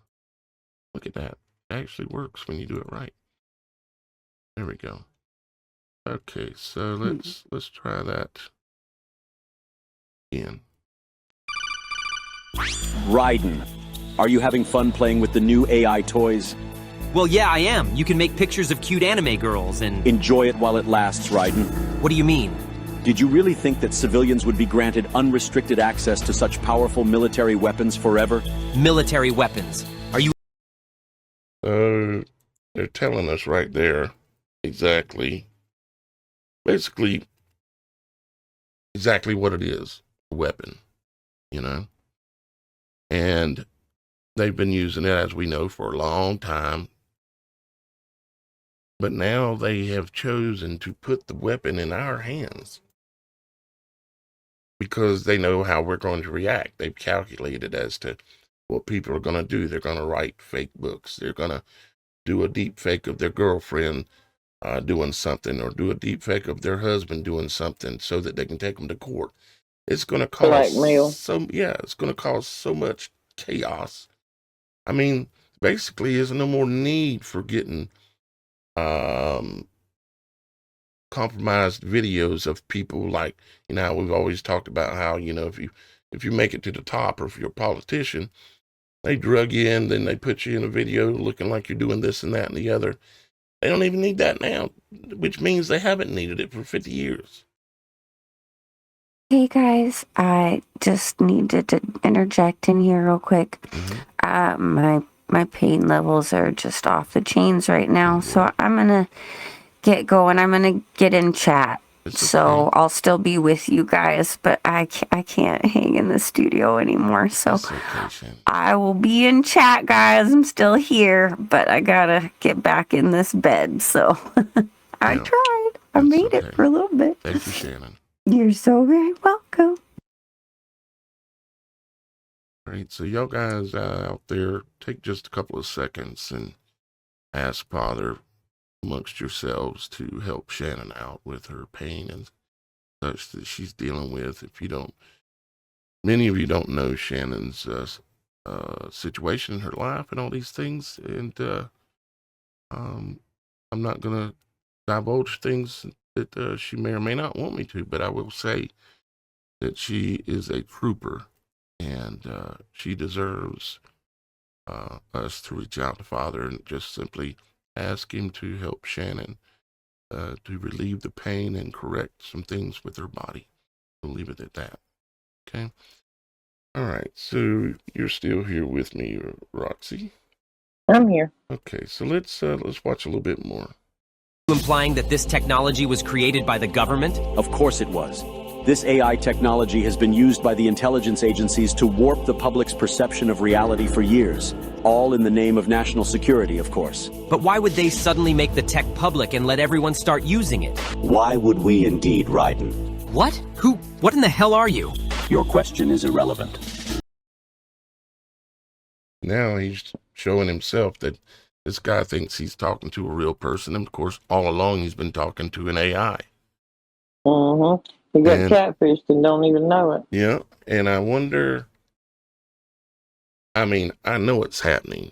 Look at that. It actually works when you do it right. There we go. Okay, so let's try that again. Raiden, are you having fun playing with the new AI toys? Well, yeah, I am. You can make pictures of cute anime girls and... Enjoy it while it lasts, Raiden. What do you mean? Did you really think that civilians would be granted unrestricted access to such powerful military weapons forever? Military weapons. Are you... So they're telling us right there exactly what it is, a weapon, you know? And they've been using it, as we know, for a long time. But now they have chosen to put the weapon in our hands because they know how we're going to react. They've calculated as to what people are going to do. They're going to write fake books. They're going to do a deep fake of their girlfriend doing something, or do a deep fake of their husband doing something so that they can take them to court. It's going to cause Blackmail. it's going to cause so much chaos. I mean, basically is no more need for getting compromised videos of people like, we've always talked about how, if you make it to the top, or if you're a politician, they drug you in, then they put you in a video looking like you're doing this and that and the other. They don't even need that now, which means they haven't needed it for 50 years. Hey guys, I just needed to interject in here real quick. My pain levels are just off the chains right now, so I'm gonna get going. I'm gonna get in chat. So I'll still be with you guys, but I can't hang in the studio anymore. So I will be in chat, guys. I'm still here, but I gotta get back in this bed. So I tried. I made it for a little bit. Thank you, Shannon. You're so very welcome. All right, so y'all guys out there, take just a couple of seconds and ask Father amongst yourselves to help Shannon out with her pain and such that she's dealing with. Many of you don't know Shannon's situation in her life and all these things, and I'm not going to divulge things that she may or may not want me to, but I will say that she is a trooper, and she deserves us to reach out to Father and just simply ask him to help Shannon to relieve the pain and correct some things with her body. We'll leave it at that. Okay. All right. So you're still here with me, Roxy? I'm here. Okay. So let's watch a little bit more. Implying that this technology was created by the government? Of course it was. This AI technology has been used by the intelligence agencies to warp the public's perception of reality for years, all in the name of national security, of course. But why would they suddenly make the tech public and let everyone start using it? Why would we indeed, Raiden? What? What in the hell are you? Your question is irrelevant. Now he's showing himself that this guy thinks he's talking to a real person, and of course, all along he's been talking to an AI. He got catfished and don't even know it. Yeah, and I wonder, I know it's happening,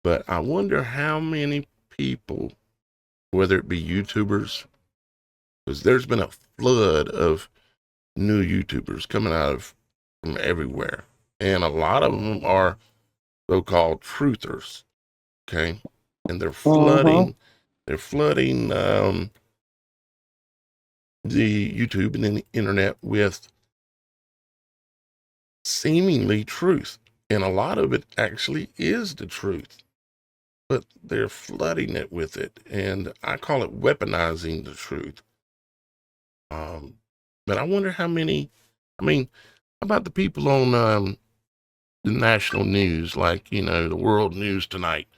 but I wonder how many people, whether it be YouTubers, because there's been a flood of new YouTubers coming out from everywhere, and a lot of them are so-called truthers, okay? And they're flooding the YouTube and the internet with seemingly truth. And a lot of it actually is the truth, but they're flooding it with it. And I call it weaponizing the truth. But I wonder how many, how about the people on the national news, like, the world news tonight,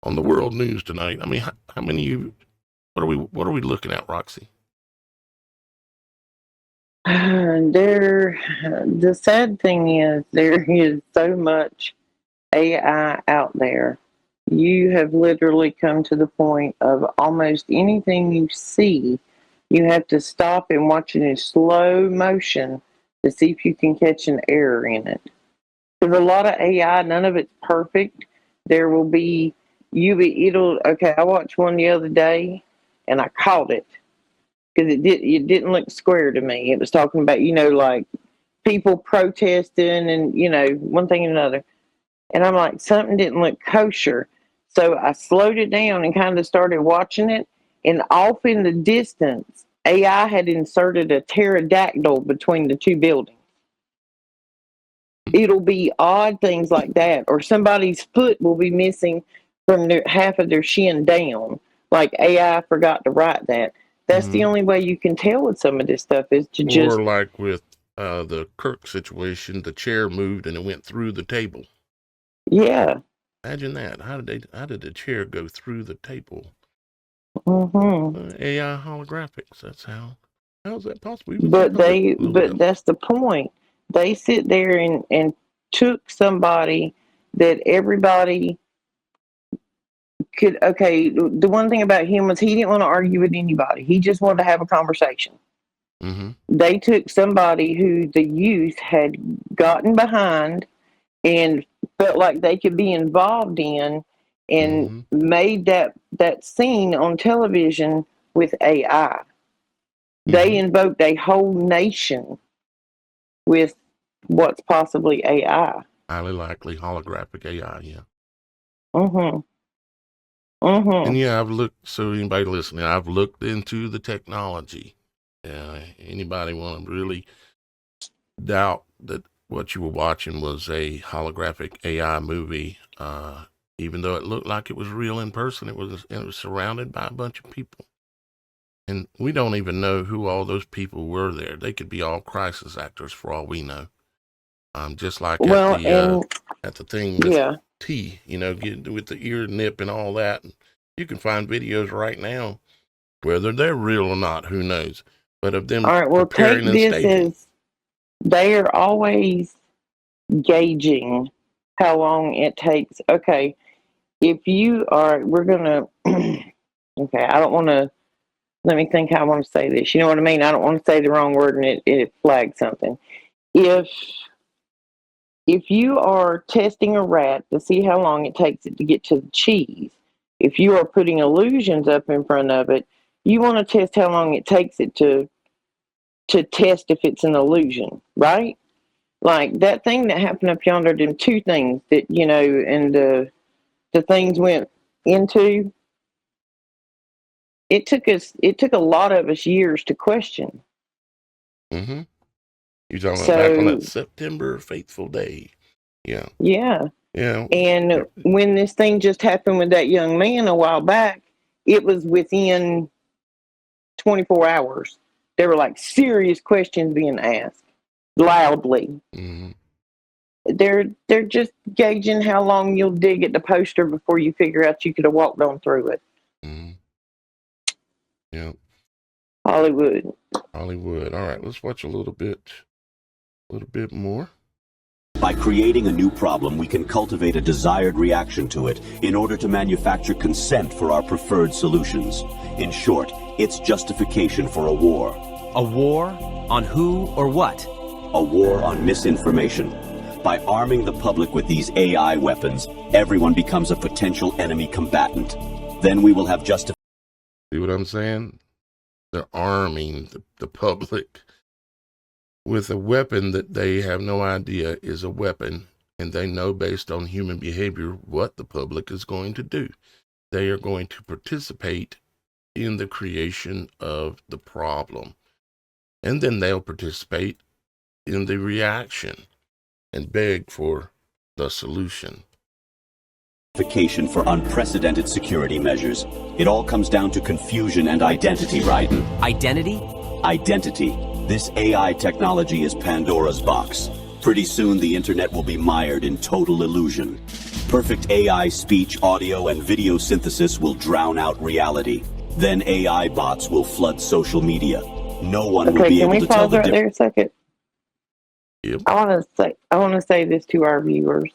on the world news tonight. How many of you, what are we looking at, Roxy? The sad thing is there is so much AI out there. You have literally come to the point of almost anything you see, you have to stop and watch it in slow motion to see if you can catch an error in it. There's a lot of AI, none of it's perfect. There will be, I watched one the other day and I caught it. Because it didn't look square to me. It was talking about, like people protesting and, one thing and another. And I'm like, something didn't look kosher. So I slowed it down and kind of started watching it. And off in the distance, AI had inserted a pterodactyl between the two buildings. It'll be odd things like that. Or somebody's foot will be missing from half of their shin down. Like AI forgot to write that. That's the only way you can tell with some of this stuff is to just... Or like with the Kirk situation, the chair moved and it went through the table. Yeah. Imagine that. How did the chair go through the table? AI holographics. That's how's that possible? But that's the point. They sit there and took somebody that everybody could, the one thing about him was he didn't want to argue with anybody. He just wanted to have a conversation. They took somebody who the youth had gotten behind and felt like they could be involved in, and Mhm. made that scene on television with AI. They Mhm. invoked a whole nation with what's possibly AI. Highly likely holographic AI, yeah. Mm-hmm. And Mm-hmm. yeah, I've looked, so anybody listening, I've looked into the technology. Anybody want to really doubt that what you were watching was a holographic AI movie, even though it looked like it was real in person, it was surrounded by a bunch of people. And we don't even know who all those people were there. They could be all crisis actors for all we know. Just like Well, and at the thing with yeah. T, get with the ear nip and all that. You can find videos right now, whether they're real or not, who knows? But of them All right. Well, take preparing and this staging. as they are always gauging how long it takes. Okay, if you are, we're gonna. Okay, I don't want to. Let me think how I want to say this. You know what I mean? I don't want to say the wrong word and it flags something. If if you are testing a rat to see how long it takes it to get to the cheese, if you are putting illusions up in front of it, you want to test how long it takes it to test if it's an illusion, right? Like that thing that happened up yonder, them two things that and the things went into. It took a lot of us years to question. Mm-hmm. You're talking about back on that So September fateful day. Yeah. yeah. Yeah. And when this thing just happened with that young man a while back, it was within 24 hours. There were like serious questions being asked loudly. Mm-hmm. They're just gauging how long you'll dig at the poster before you figure out you could have walked on through it. Mm-hmm. Yeah. Hollywood. Hollywood. All right, let's watch a little bit more. By creating a new problem, we can cultivate a desired reaction to it in order to manufacture consent for our preferred solutions. In short, it's justification for a war. A war? On who or what? A war on misinformation. By arming the public with these AI weapons, everyone becomes a potential enemy combatant. Then we will have justification. See what I'm saying? They're arming the public with a weapon that they have no idea is a weapon, and they know based on human behavior what the public is going to do. They are going to participate in the creation of the problem, and then they'll participate in the reaction and beg for the solution. For unprecedented security measures. It all comes down to confusion and identity, Raiden. Identity? Identity. This AI technology is Pandora's box. Pretty soon the internet will be mired in total illusion. Perfect AI speech, audio, and video synthesis will drown out reality. Then AI bots will flood social media. No one will Okay, be can able we to tell pause the right difference. there a second? Yep. I want to say this to our viewers.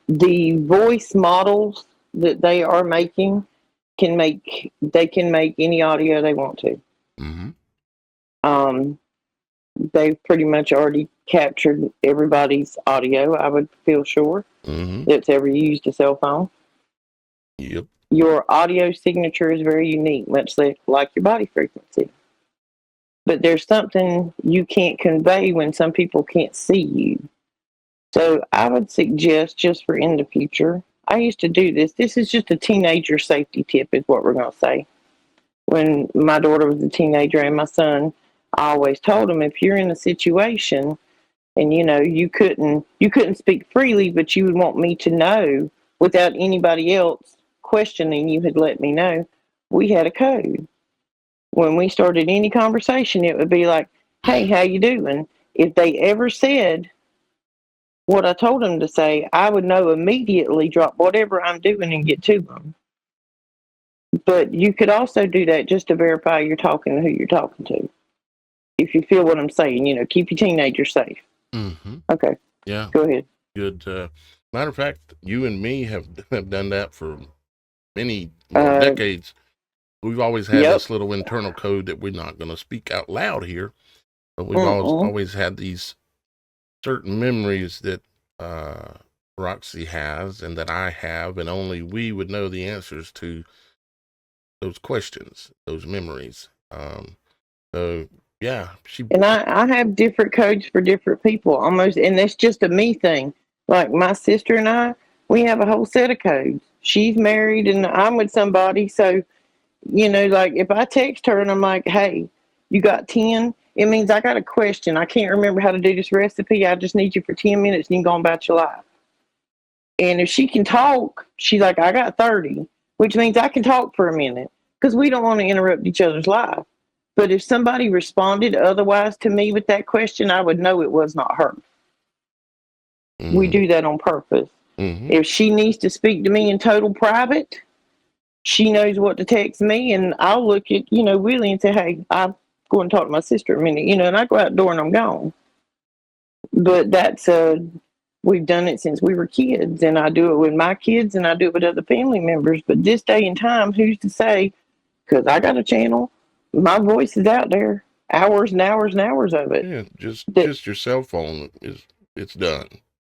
The voice models that they are making can make any audio they want to. Mm-hmm. They've pretty much already captured everybody's audio, I would feel sure, Mm-hmm. that's ever used a cell phone. Yep. Your audio signature is very unique, much like your body frequency. But there's something you can't convey when some people can't see you. So I would suggest, just for in the future, I used to do this. This is just a teenager safety tip, is what we're going to say. When my daughter was a teenager and my son, I always told him, if you're in a situation and you couldn't speak freely, but you would want me to know without anybody else questioning you, had let me know, we had a code. When we started any conversation, it would be like, hey, how you doing? If they ever said what I told them to say, I would know immediately, drop whatever I'm doing and get to them. But you could also do that just to verify you're talking to who you're talking to. If you feel what I'm saying, keep your teenager safe. Mm-hmm. Okay. Yeah. Go ahead. Good. Matter of fact, you and me have done that for many decades. We've always had this little internal code that we're not going to speak out loud here, but we've always had these certain memories that Roxy has and that I have, and only we would know the answers to those questions, those memories. So yeah, And I have different codes for different people almost, and that's just a me thing. Like my sister and I, we have a whole set of codes. She's married and I'm with somebody. So, like if I text her and I'm like, hey, you got 10, it means I got a question. I can't remember how to do this recipe. I just need you for 10 minutes and you go on about your life. And if she can talk, she's like, I got 30, which means I can talk for a minute because we don't want to interrupt each other's life. But if somebody responded otherwise to me with that question, I would know it was not her. Mm-hmm. We do that on purpose. Mm-hmm. If she needs to speak to me in total private, she knows what to text me, and I'll look at, Willie and say, hey, I'm going to talk to my sister a minute, and I go out the door and I'm gone. But that's, we've done it since we were kids, and I do it with my kids and I do it with other family members. But this day and time, who's to say, because I got a channel, my voice is out there, hours and hours and hours of it. Yeah, just your cell phone it's done,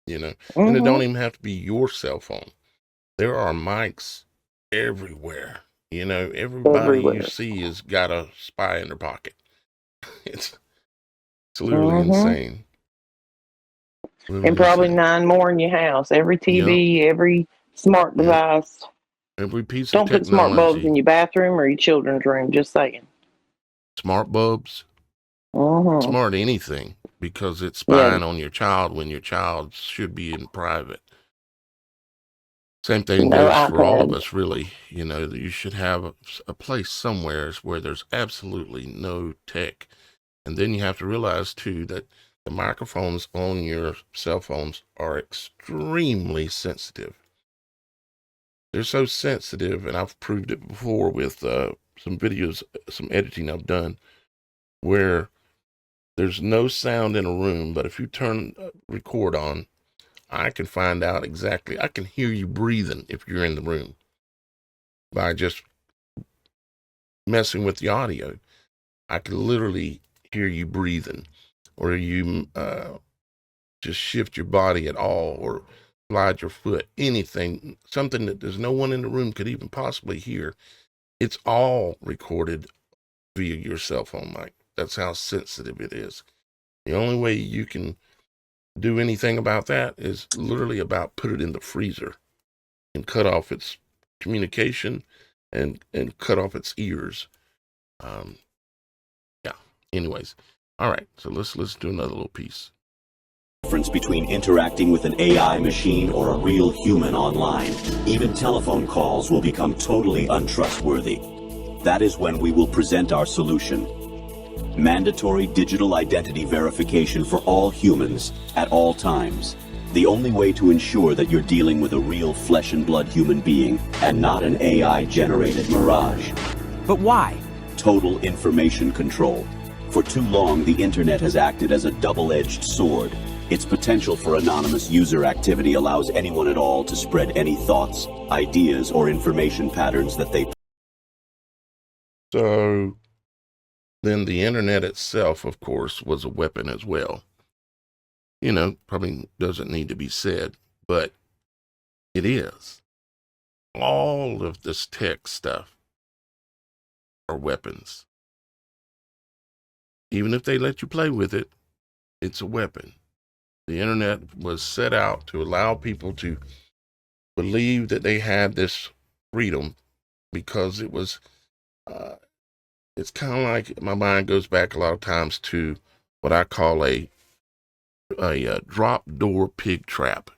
and it don't even have to be your cell phone. There are mics everywhere. Everybody you see has got a spy in their pocket. It's literally insane. Literally and probably insane. 9 more in your house. Every TV, every smart device. Every piece Don't of technology. put smart bulbs in your bathroom or your children's room. Just saying. Smart bulbs. Smart anything, because it's spying on your child when your child should be in private. Same thing goes for all of us, really. You should have a place somewhere where there's absolutely no tech. And then you have to realize, too, that the microphones on your cell phones are extremely sensitive. They're so sensitive, and I've proved it before with some videos, some editing I've done, where there's no sound in a room, but if you turn record on, I can find out exactly. I can hear you breathing if you're in the room by just messing with the audio. I can literally hear you breathing, or you just shift your body at all, or slide your foot, anything, something that there's no one in the room could even possibly hear. It's all recorded via your cell phone mic. That's how sensitive it is. The only way you can do anything about that is literally about put it in the freezer and cut off its communication and cut off its ears. Anyways. All right. So let's do another little piece. Difference between interacting with an AI machine or a real human online. Even telephone calls will become totally untrustworthy. That is when we will present our solution. Mandatory digital identity verification for all humans at all times. The only way to ensure that you're dealing with a real flesh and blood human being and not an AI-generated mirage. But why? Total information control. For too long, the internet has acted as a double-edged sword. Its potential for anonymous user activity allows anyone at all to spread any thoughts, ideas, or information patterns that they... So then the internet itself, of course, was a weapon as well. Probably doesn't need to be said, but it is. All of this tech stuff are weapons. Even if they let you play with it, it's a weapon. The internet was set out to allow people to believe that they had this freedom because it was, it's kind of like, my mind goes back a lot of times to what I call a drop door pig trap.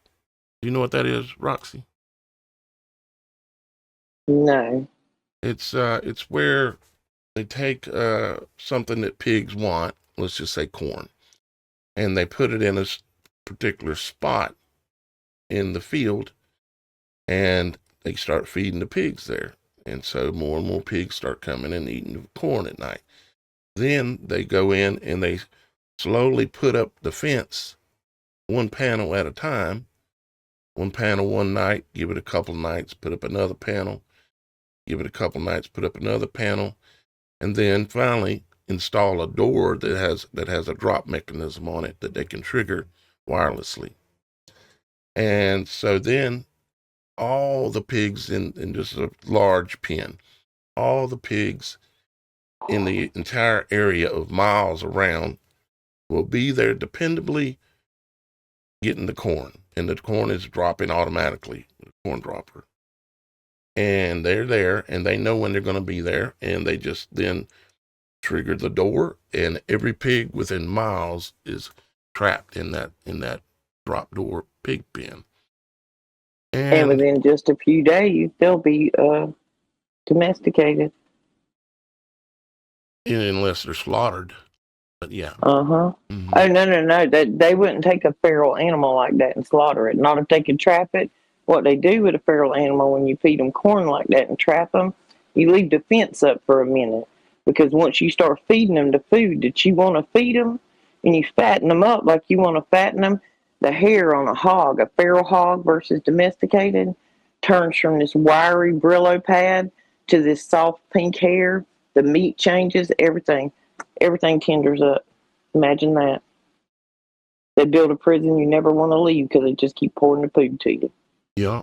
Do you know what that is, Roxy? No. It's where they take something that pigs want, let's just say corn, and they put it in a particular spot in the field, and they start feeding the pigs there. And so more and more pigs start coming and eating the corn at night. Then they go in and they slowly put up the fence, one panel at a time. One panel one night, give it a couple nights, put up another panel, give it a couple nights, put up another panel, and then finally install a door that has a drop mechanism on it that they can trigger wirelessly. And so then all the pigs in just a large pen, all the pigs in the entire area of miles around will be there dependably getting the corn. And the corn is dropping automatically, the corn dropper. And they're there, and they know when they're going to be there, and they just then trigger the door, and every pig within miles is trapped in that drop door pig pen. And within just a few days, they'll be domesticated. Unless they're slaughtered. But yeah. Uh-huh. Mm-hmm. Oh, no. They wouldn't take a feral animal like that and slaughter it. Not if they could trap it. What they do with a feral animal when you feed them corn like that and trap them, you leave the fence up for a minute. Because once you start feeding them the food that you want to feed them, and you fatten them up like you want to fatten them, the hair on a hog, a feral hog versus domesticated, turns from this wiry Brillo pad to this soft pink hair. The meat changes, everything tenders up. Imagine that. They build a prison you never want to leave because they just keep pouring the food to you. Yeah.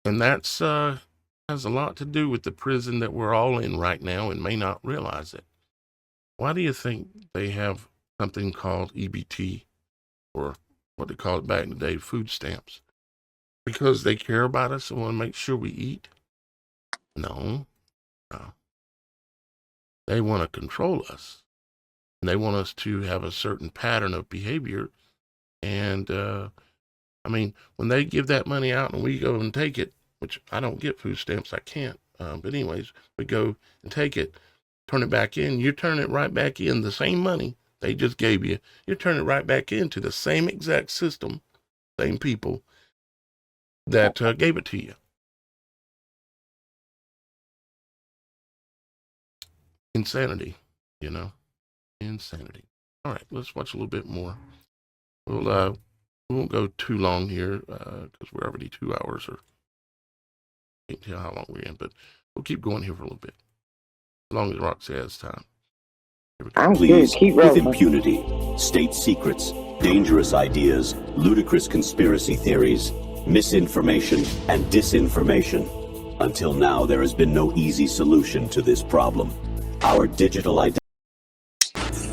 And that's has a lot to do with the prison that we're all in right now and may not realize it. Why do you think they have something called EBT, or what they call it back in the day, food stamps? Because they care about us and want to make sure we eat? No. They want to control us. And they want us to have a certain pattern of behavior. And, when they give that money out and we go and take it, which I don't get food stamps, I can't. But anyways, we go and take it, turn it back in. You turn it right back in, the same money they just gave you. You turn it right back into the same exact system, same people that gave it to you. Insanity, insanity. All right, let's watch a little bit more. We won't go too long here because we're already 2 hours, or can't tell how long we're in, but we'll keep going here for a little bit, as long as Roxy has time. Please, with impunity, state secrets, dangerous ideas, ludicrous conspiracy theories, misinformation, and disinformation. Until now, there has been no easy solution to this problem. Our digital identity.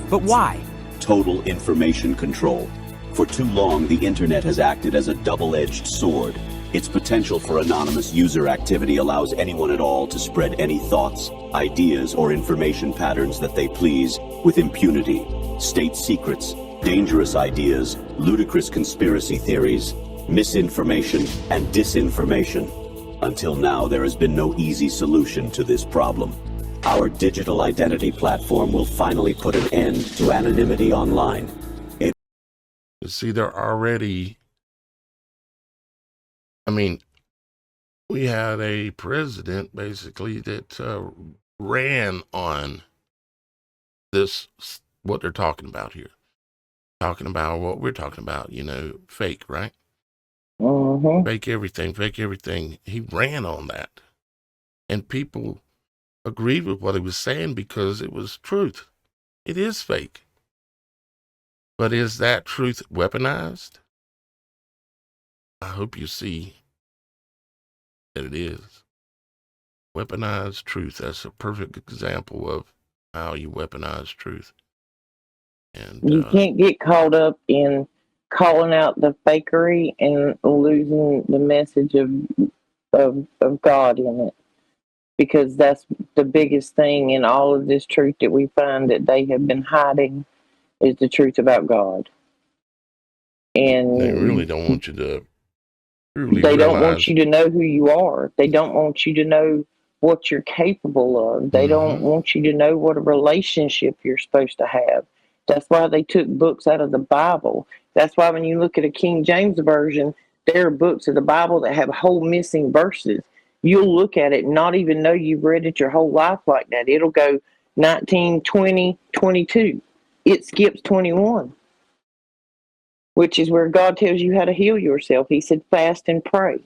But why? Total information control. For too long, the internet has acted as a double-edged sword. Its potential for anonymous user activity allows anyone at all to spread any thoughts, ideas, or information patterns that they please with impunity. State secrets, dangerous ideas, ludicrous conspiracy theories, misinformation, and disinformation. Until now, there has been no easy solution to this problem. Our digital identity platform will finally put an end to anonymity online. See, they're already, we had a president basically that ran on this, what they're talking about here. Talking about what we're talking about, fake, right? Mm-hmm. Fake everything. He ran on that. And people agreed with what he was saying because it was truth. It is fake. But is that truth weaponized? I hope you see that it is. Weaponized truth. That's a perfect example of how you weaponize truth. And you can't get caught up in calling out the fakery and losing the message of God in it. Because that's the biggest thing in all of this truth that we find that they have been hiding is the truth about God. And they really don't want you to don't want you to know who you are. They don't want you to know what you're capable of. They don't want you to know what a relationship you're supposed to have. That's why they took books out of the Bible. That's why when you look at a King James version, there are books of the Bible that have whole missing verses. You'll look at it and not even know you've read it your whole life like that. It'll go 19, 20, 22. It skips 21, which is where God tells you how to heal yourself. He said, fast and pray.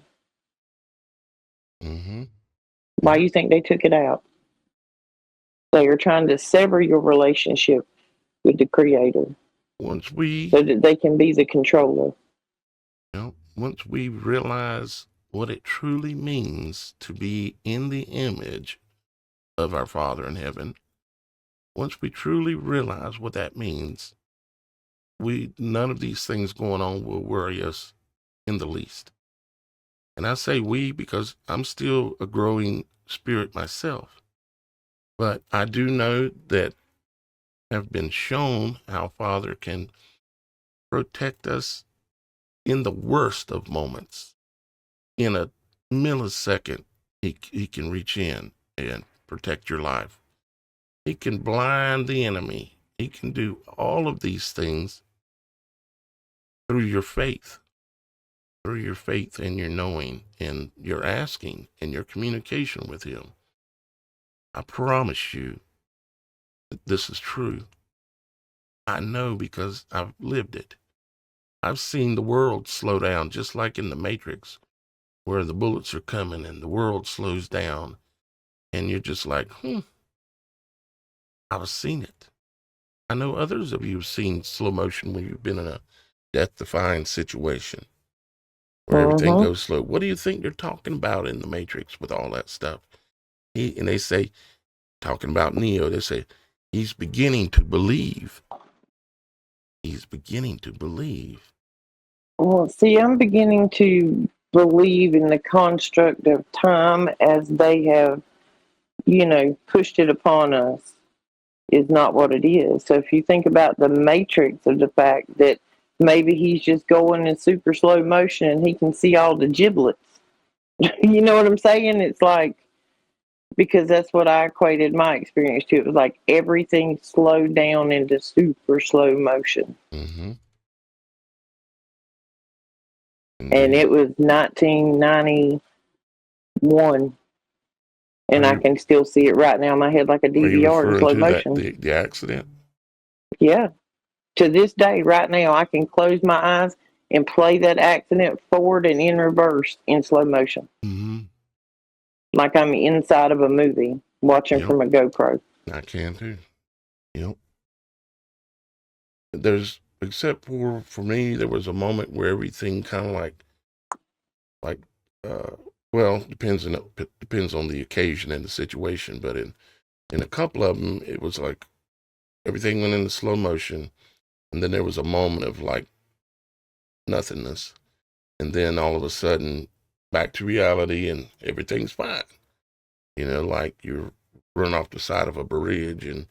Mm-hmm. Why do you think they took it out? They are trying to sever your relationship with the Creator. Once we, so that they can be the controller. once we realize what it truly means to be in the image of our Father in heaven, once we truly realize what that means, none of these things going on will worry us in the least. And I say we because I'm still a growing spirit myself. But I do know that I've been shown how Father can protect us in the worst of moments. In a millisecond, he can reach in and protect your life. He can blind the enemy. He can do all of these things through your faith and your knowing and your asking and your communication with him. I promise you that this is true. I know because I've lived it. I've seen the world slow down, just like in the Matrix, where the bullets are coming and the world slows down. And you're just like, I've seen it. I know others of you have seen slow motion when you've been in a death-defying situation where everything goes slow. What do you think you're talking about in the Matrix with all that stuff? And they say, talking about Neo, they say, he's beginning to believe. He's beginning to believe. Well, see, I'm beginning to believe in the construct of time as they have, pushed it upon us is not what it is. So if you think about the matrix of the fact that maybe he's just going in super slow motion and he can see all the giblets. You know what I'm saying? It's like, because that's what I equated my experience to. It was like everything slowed down into super slow motion. Mm-hmm. And it was 1991. And I can still see it right now in my head like a DVR in slow motion. The accident? Yeah. To this day, right now, I can close my eyes and play that accident forward and in reverse in slow motion. Mm-hmm. Like I'm inside of a movie watching from a GoPro. I can too. There's, except for me, there was a moment where everything kind of well, depends on the occasion and the situation, but in a couple of them, it was like everything went into slow motion, and then there was a moment of like nothingness, and then all of a sudden back to reality and everything's fine. Like you're running off the side of a bridge and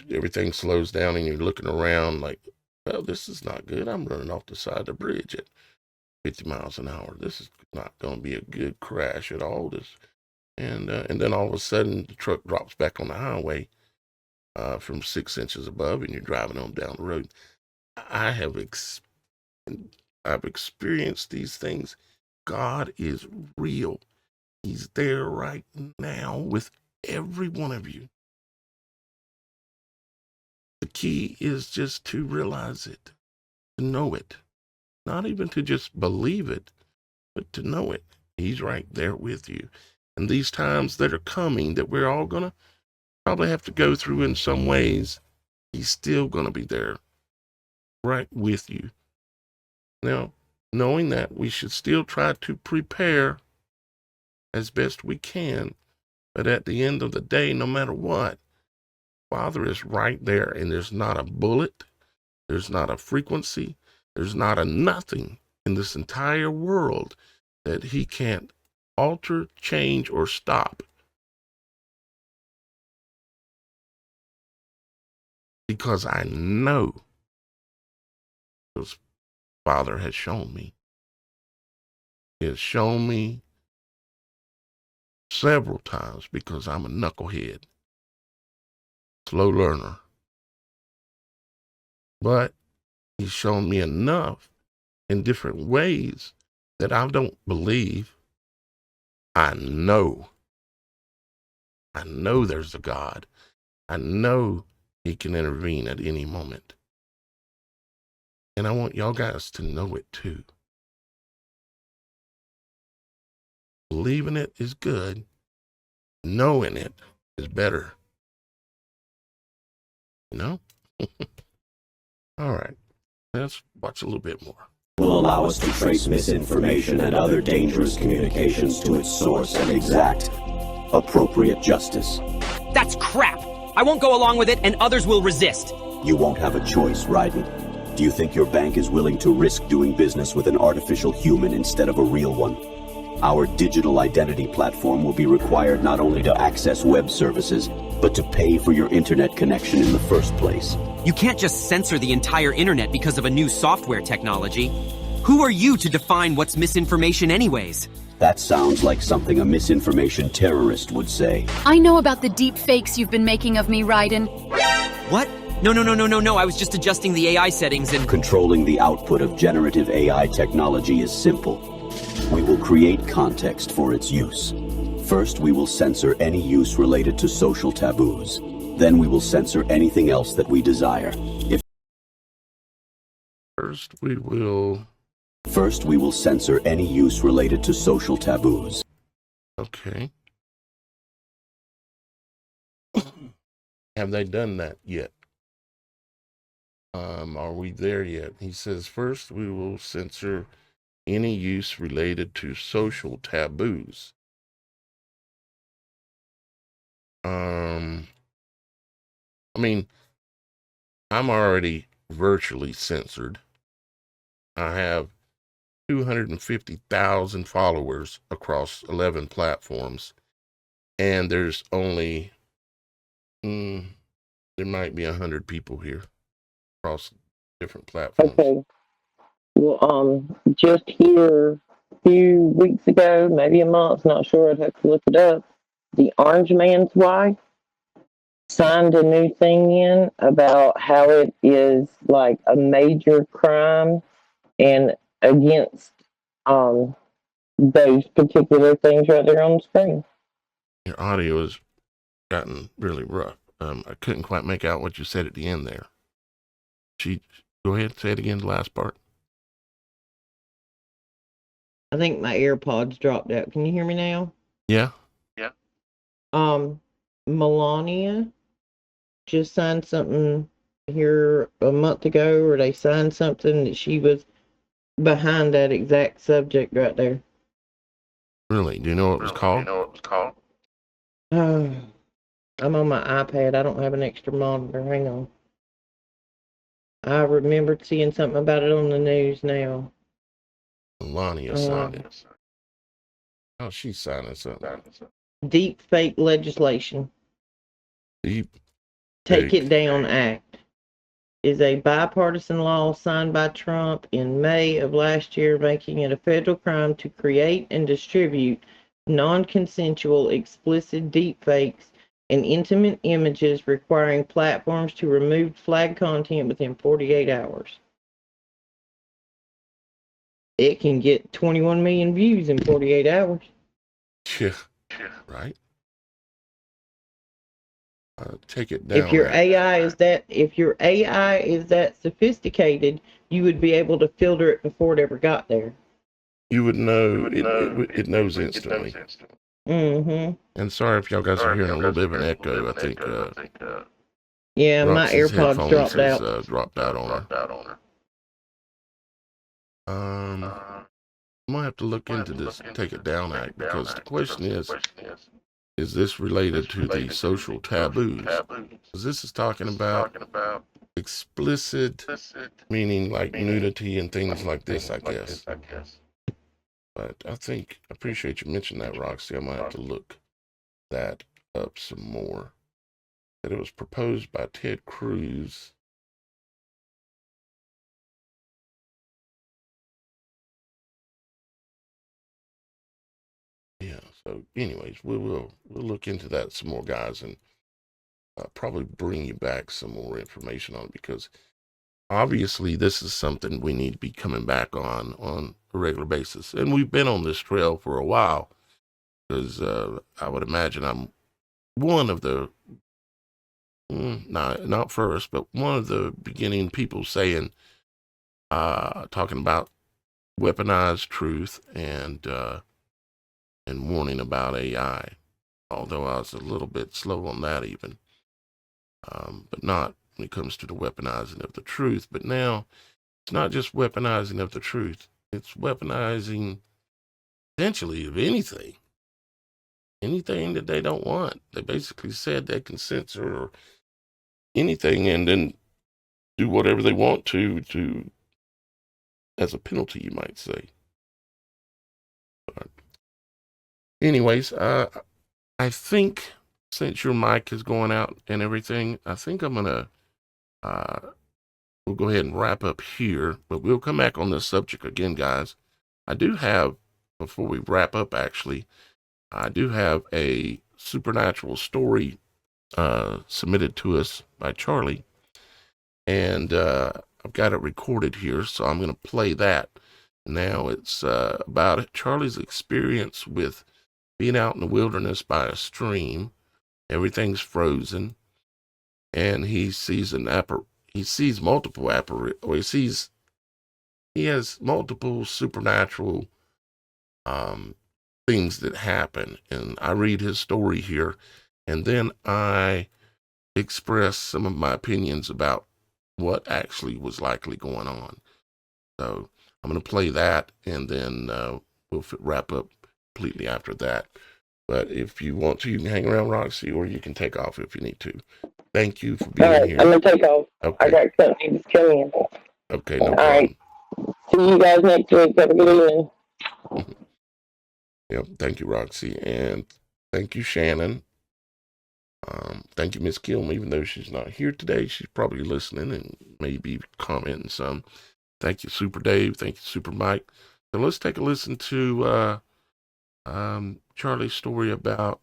everything slows down and you're looking around like, well, this is not good. I'm running off the side of the bridge at 50 miles an hour. This is not going to be a good crash at all. And then all of a sudden the truck drops back on the highway from 6 inches above, and you're driving on down the road. I've experienced these things. God is real. He's there right now with every one of you. The key is just to realize it, to know it, not even to just believe it, but to know it. He's right there with you. And these times that are coming that we're all going to probably have to go through in some ways, he's still going to be there right with you. Now, knowing that, we should still try to prepare as best we can. But at the end of the day, no matter what, Father is right there, and there's not a bullet, there's not a frequency, there's not a nothing in this entire world that he can't alter, change, or stop. Because I know, because Father has shown me. He has shown me several times, because I'm a knucklehead, slow learner. But he's shown me enough in different ways that I don't believe. I know there's a God. I know he can intervene at any moment. And I want y'all guys to know it too. Believing it is good. Knowing it is better. All right, let's watch a little bit more. Will allow us to trace misinformation and other dangerous communications to its source and exact appropriate justice. That's crap! I won't go along with it, and others will resist. You won't have a choice, Ryden. Do you think your bank is willing to risk doing business with an artificial human instead of a real one? Our digital identity platform will be required not only to access web services, but to pay for your internet connection in the first place. You can't just censor the entire internet because of a new software technology. Who are you to define what's misinformation anyways? That sounds like something a misinformation terrorist would say. I know about the deep fakes you've been making of me, Ryden. What? No, I was just adjusting the AI settings and... Controlling the output of generative AI technology is simple. We will create context for its use. First, we will censor any use related to social taboos. Then we will censor anything else that we desire. First, we will censor any use related to social taboos. Okay. Have they done that yet? Are we there yet? He says, first, we will censor any use related to social taboos. I mean, I'm already virtually censored. I have 250,000 followers across 11 platforms, and there's only, there might be 100 people here across different platforms. Okay. Well, just here a few weeks ago, maybe a month, not sure, I'd have to look it up, the Orange Man's wife signed a new thing in about how it is like a major crime and against those particular things right there on the screen. Your audio has gotten really rough. I couldn't quite make out what you said at the end there. Go ahead, say it again, the last part. I think my AirPods dropped out. Can you hear me now? Yeah. Melania just signed something here a month ago, or they signed something that she was behind that exact subject right there. Really? Do you know what it was called? I'm on my iPad. I don't have an extra monitor. Hang on. I remembered seeing something about it on the news now. Melania signed it. Oh, she's signing something. Deep fake legislation. Deep Take fake. It Down Act is a bipartisan law signed by Trump in May of last year, making it a federal crime to create and distribute non-consensual, explicit deepfakes and intimate images, requiring platforms to remove flagged content within 48 hours. It can get 21 million views in 48 hours. Yeah. Right. Take it down. If your AI is that sophisticated, you would be able to filter it before it ever got there. You would know. It knows instantly. Mm-hmm. And sorry if y'all guys are hearing a little bit of an echo. I think. Yeah, my Roxy's AirPods dropped out. Dropped out on her. I might have to look into this Take It Down Act, because the question is this related to the social taboos? Because this is talking about explicit, meaning like nudity and things like this, I guess. But I appreciate you mentioning that, Roxy. I might have to look that up some more. That it was proposed by Ted Cruz. Yeah, so anyways, we'll look into that some more, guys, and probably bring you back some more information on it, because obviously this is something we need to be coming back on a regular basis. And we've been on this trail for a while, because I would imagine I'm one of the, not first, but one of the beginning people saying, talking about weaponized truth and warning about AI, although I was a little bit slow on that even. But not when it comes to the weaponizing of the truth. But now it's not just weaponizing of the truth. It's weaponizing essentially of anything that they don't want. They basically said they can censor anything and then do whatever they want to as a penalty, you might say. But anyways, I think since your mic is going out and everything, I think I'm gonna we'll go ahead and wrap up here, but we'll come back on this subject again, guys. I do have, before we wrap up, actually, I do have a supernatural story submitted to us by Charlie, and I've got it recorded here, so I'm going to play that. Now it's about Charlie's experience with being out in the wilderness by a stream. Everything's frozen, and he sees multiple he has multiple supernatural things that happen. And I read his story here, and then I express some of my opinions about what actually was likely going on. So I'm going to play that, and then we'll wrap up completely after that. But if you want to, you can hang around, Roxy, or you can take off if you need to. Thank you for being here. I'm going to take off. Okay. I got something to come in. Okay, no All problem. right. See you guys next week. Have a good evening. Yep. Thank you, Roxy. And thank you, Shannon. Thank you, Miss Kilm. Even though she's not here today, she's probably listening and maybe commenting some. Thank you, Super Dave. Thank you, Super Mike. So let's take a listen to Charlie's story about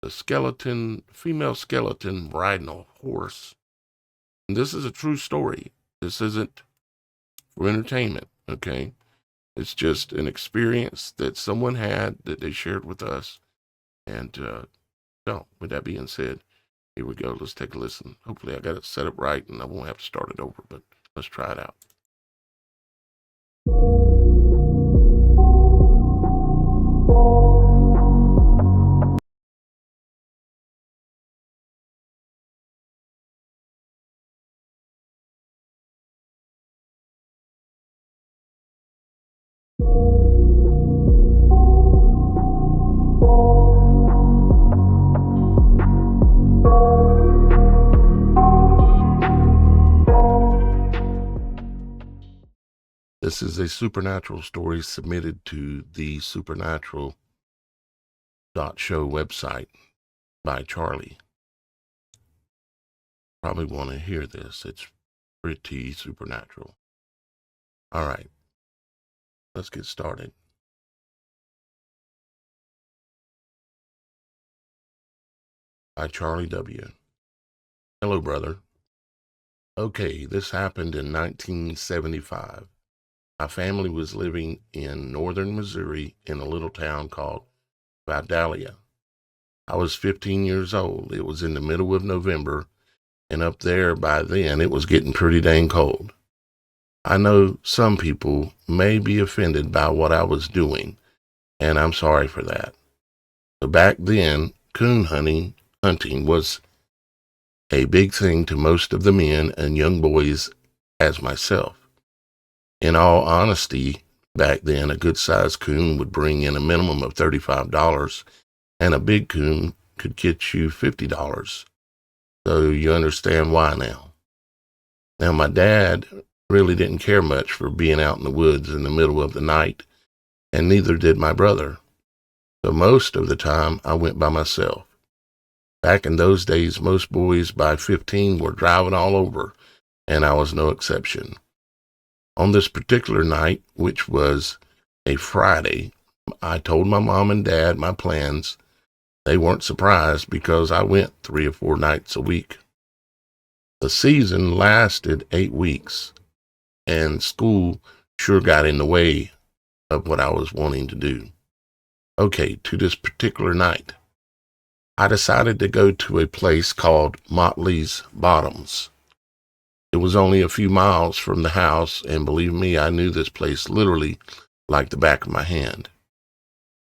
the female skeleton riding a horse. And this is a true story. This isn't for entertainment, okay? It's just an experience that someone had that they shared with us. And so, with that being said, here we go. Let's take a listen. Hopefully I got it set up right and I won't have to start it over, but let's try it out. This is a supernatural story submitted to the supernatural.show website by Charlie. Probably want to hear this. It's pretty supernatural. All right, let's get started. By Charlie W. Hello, brother. Okay, this happened in 1975. My family was living in northern Missouri in a little town called Vidalia. I was 15 years old. It was in the middle of November, and up there by then it was getting pretty dang cold. I know some people may be offended by what I was doing, and I'm sorry for that. But back then, coon hunting was a big thing to most of the men and young boys as myself. In all honesty, back then, a good-sized coon would bring in a minimum of $35, and a big coon could get you $50. So you understand why now. Now, my dad really didn't care much for being out in the woods in the middle of the night, and neither did my brother. So most of the time, I went by myself. Back in those days, most boys by 15 were driving all over, and I was no exception. On this particular night, which was a Friday, I told my mom and dad my plans. They weren't surprised because I went 3 or 4 nights a week. The season lasted 8 weeks, and school sure got in the way of what I was wanting to do. Okay, to this particular night, I decided to go to a place called Motley's Bottoms. It was only a few miles from the house, and believe me, I knew this place literally like the back of my hand.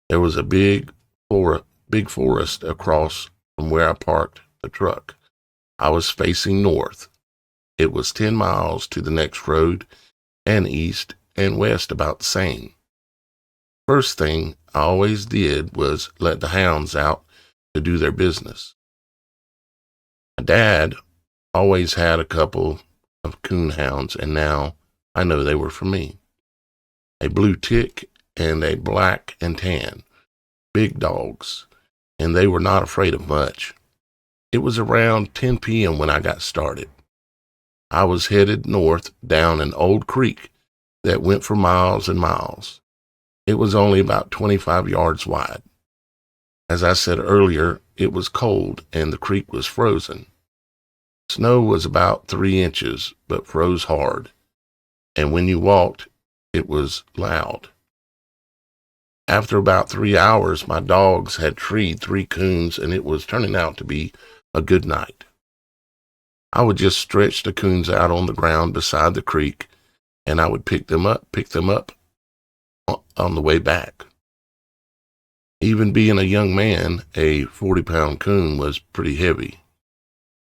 There was a big forest across from where I parked the truck. I was facing north. It was 10 miles to the next road, and east and west about the same. First thing I always did was let the hounds out to do their business. My dad always had a couple of coon hounds, and now I know they were for me. A blue tick and a black and tan, big dogs, and they were not afraid of much. It was around 10 p.m. when I got started. I was headed north down an old creek that went for miles and miles. It was only about 25 yards wide. As I said earlier, it was cold and the creek was frozen. Snow was about 3 inches, but froze hard, and when you walked, it was loud. After about 3 hours, my dogs had treed 3 coons, and it was turning out to be a good night. I would just stretch the coons out on the ground beside the creek, and I would pick them up on the way back. Even being a young man, a 40-pound coon was pretty heavy.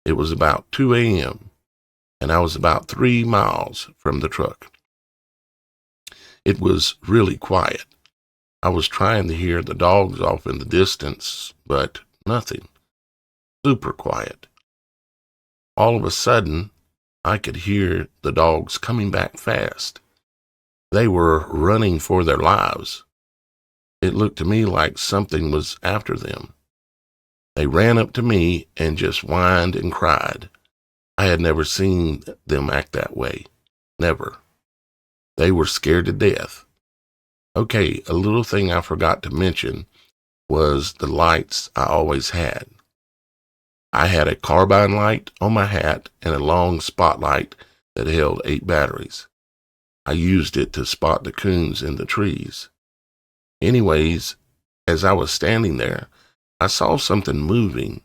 It was about 2 a.m., and I was about 3 miles from the truck. It was really quiet. I was trying to hear the dogs off in the distance, but nothing. Super quiet. All of a sudden, I could hear the dogs coming back fast. They were running for their lives. It looked to me like something was after them. They ran up to me and just whined and cried. I had never seen them act that way. Never. They were scared to death. Okay, a little thing I forgot to mention was the lights I always had. I had a carbine light on my hat and a long spotlight that held 8 batteries. I used it to spot the coons in the trees. Anyways, as I was standing there, I saw something moving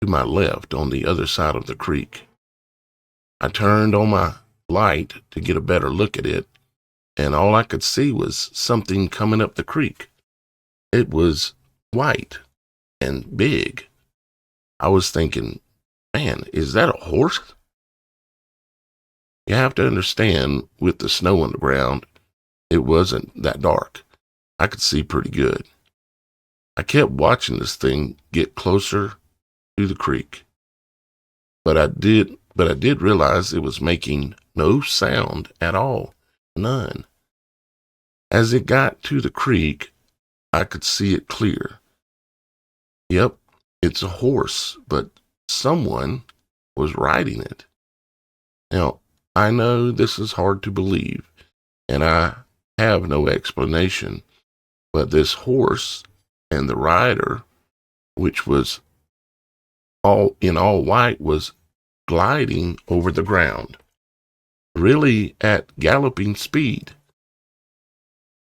to my left on the other side of the creek. I turned on my light to get a better look at it, and all I could see was something coming up the creek. It was white and big. I was thinking, man, is that a horse? You have to understand, with the snow on the ground, it wasn't that dark. I could see pretty good. I kept watching this thing get closer to the creek. But I did realize it was making no sound at all. None. As it got to the creek, I could see it clear. Yep, it's a horse, but someone was riding it. Now, I know this is hard to believe, and I have no explanation, but this horse and the rider, which was all white, was gliding over the ground, really at galloping speed.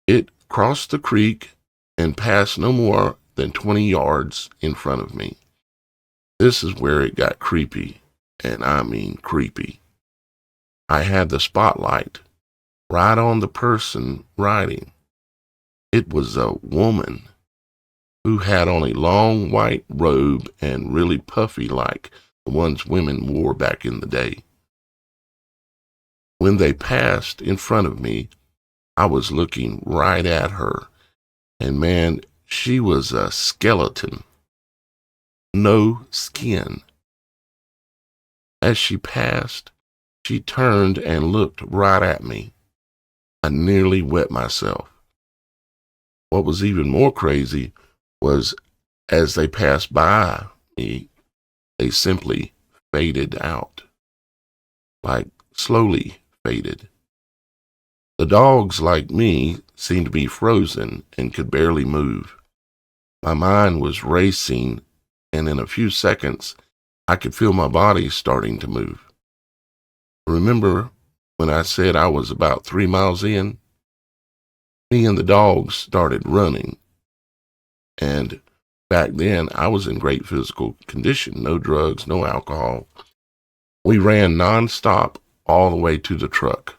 It crossed the creek and passed no more than 20 yards in front of me. This is where it got creepy, and I mean creepy. I had the spotlight right on the person riding. It was a woman who had on a long white robe and really puffy like the ones women wore back in the day. When they passed in front of me, I was looking right at her, and man, she was a skeleton. No skin. As she passed, she turned and looked right at me. I nearly wet myself. What was even more crazy was as they passed by me, they simply faded out, like slowly faded. The dogs, like me, seemed to be frozen and could barely move. My mind was racing, and in a few seconds, I could feel my body starting to move. Remember when I said I was about 3 miles in? Me and the dogs started running, and back then I was in great physical condition, no drugs, no alcohol. We ran nonstop all the way to the truck.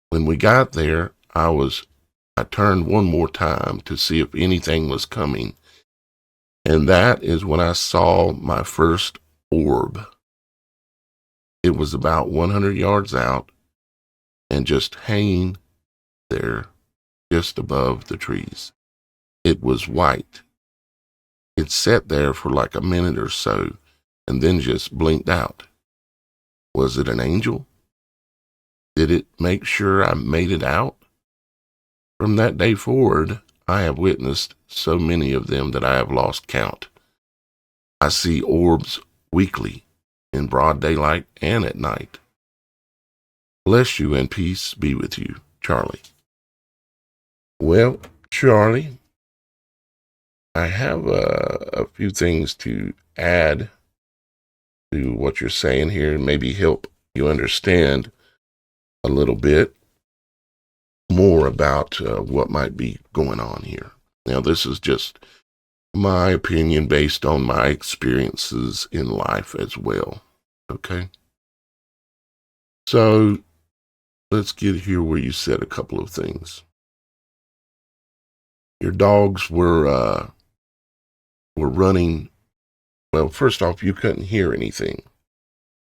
When we got there, I turned one more time to see if anything was coming, and that is when I saw my first orb. It was about 100 yards out and just hanging there just above the trees. It was white. It sat there for like a minute or so and then just blinked out. Was it an angel? Did it make sure I made it out? From that day forward, I have witnessed so many of them that I have lost count. I see orbs weekly, in broad daylight and at night. Bless you and peace be with you, Charlie. Well, Charlie, I have a few things to add to what you're saying here and maybe help you understand a little bit more about what might be going on here. Now, this is just my opinion based on my experiences in life as well. Okay? So, let's get here where you said a couple of things. Your dogs were running. Well, first off, you couldn't hear anything.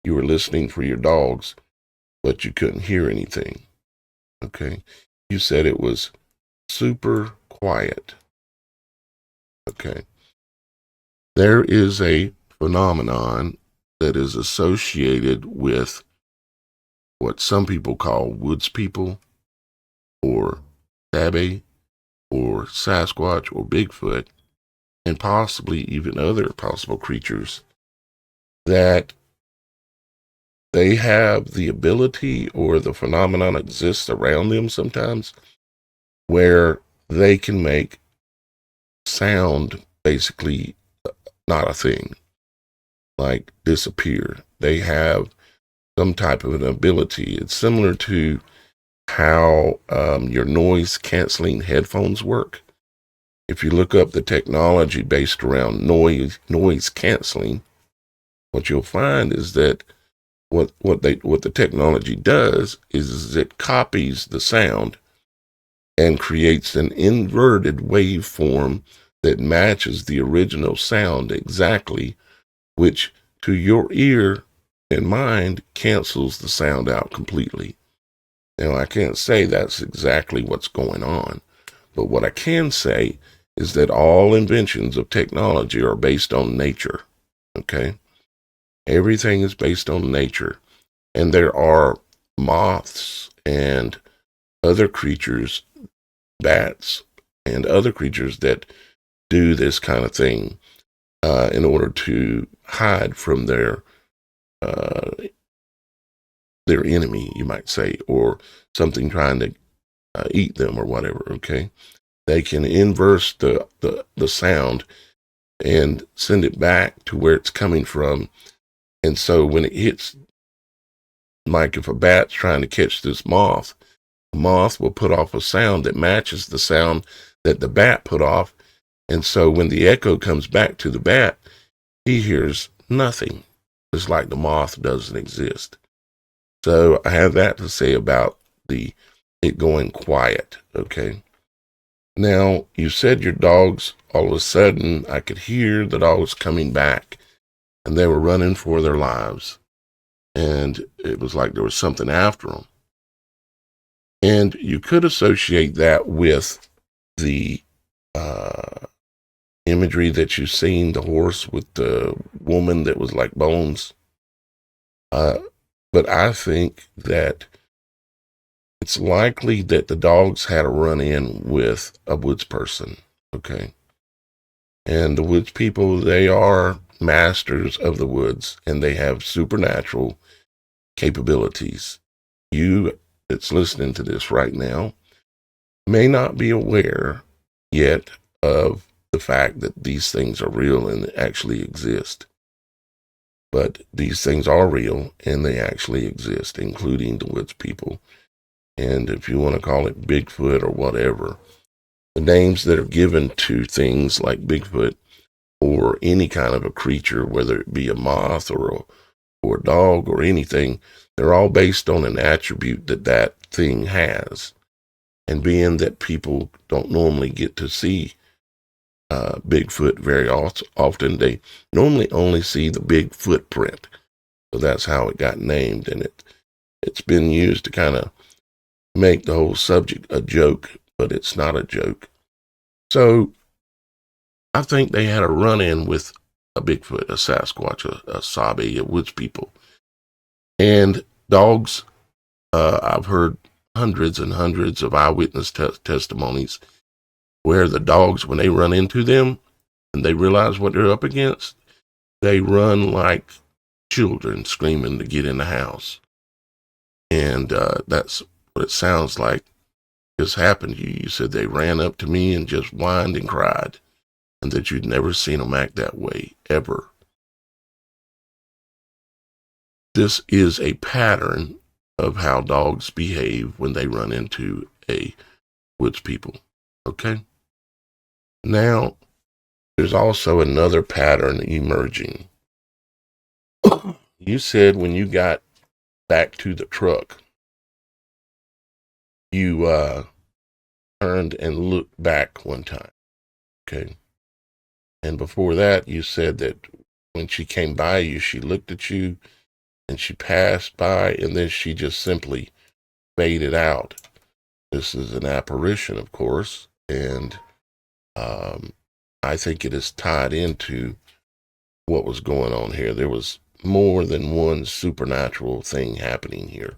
You were listening for your dogs, but you couldn't hear anything. Okay? You said it was super quiet. Okay. There is a phenomenon that is associated with what some people call woods people, or Tabby, or Sasquatch, or Bigfoot, and possibly even other possible creatures, that they have the ability, or the phenomenon exists around them sometimes, where they can make sound basically not a thing, like disappear. They have some type of an ability. It's similar to how your noise canceling headphones work. If you look up the technology based around noise canceling, what you'll find is that what the technology does is it copies the sound and creates an inverted waveform that matches the original sound exactly, which to your ear and mind cancels the sound out completely. Now, I can't say that's exactly what's going on, but what I can say is that all inventions of technology are based on nature, okay? Everything is based on nature, and there are moths and other creatures, bats, and other creatures that do this kind of thing in order to hide from their enemy, you might say, or something trying to eat them or whatever, okay? They can inverse the sound and send it back to where it's coming from. And so when it hits, like if a bat's trying to catch this moth, the moth will put off a sound that matches the sound that the bat put off. And so when the echo comes back to the bat, he hears nothing. It's like the moth doesn't exist. So I have that to say about it going quiet, okay? Now, you said your dogs, all of a sudden, I could hear the dogs coming back, and they were running for their lives. And it was like there was something after them. And you could associate that with the imagery that you've seen, the horse with the woman that was like bones. But I think that it's likely that the dogs had a run-in with a woods person, okay? And the woods people, they are masters of the woods, and they have supernatural capabilities. You that's listening to this right now may not be aware yet of the fact that these things are real and actually exist. But these things are real, and they actually exist, including the woods people. And if you want to call it Bigfoot or whatever, the names that are given to things like Bigfoot or any kind of a creature, whether it be a moth or a dog or anything, they're all based on an attribute that thing has. And being that people don't normally get to see Bigfoot very often. They normally only see the big footprint. So that's how it got named. And it's been used to kind of make the whole subject a joke, but it's not a joke. So I think they had a run-in with a Bigfoot, a Sasquatch, a Sabi, a woods people. And dogs, I've heard hundreds and hundreds of eyewitness testimonies where the dogs, when they run into them and they realize what they're up against, they run like children screaming to get in the house. And that's what it sounds like just happened to you. You said they ran up to me and just whined and cried, and that you'd never seen them act that way, ever. This is a pattern of how dogs behave when they run into a woods people. Okay? Now, there's also another pattern emerging. You said when you got back to the truck, you turned and looked back one time. Okay? And before that, you said that when she came by you, she looked at you and she passed by, and then she just simply faded out. This is an apparition, of course, and I think it is tied into what was going on here. There was more than one supernatural thing happening here.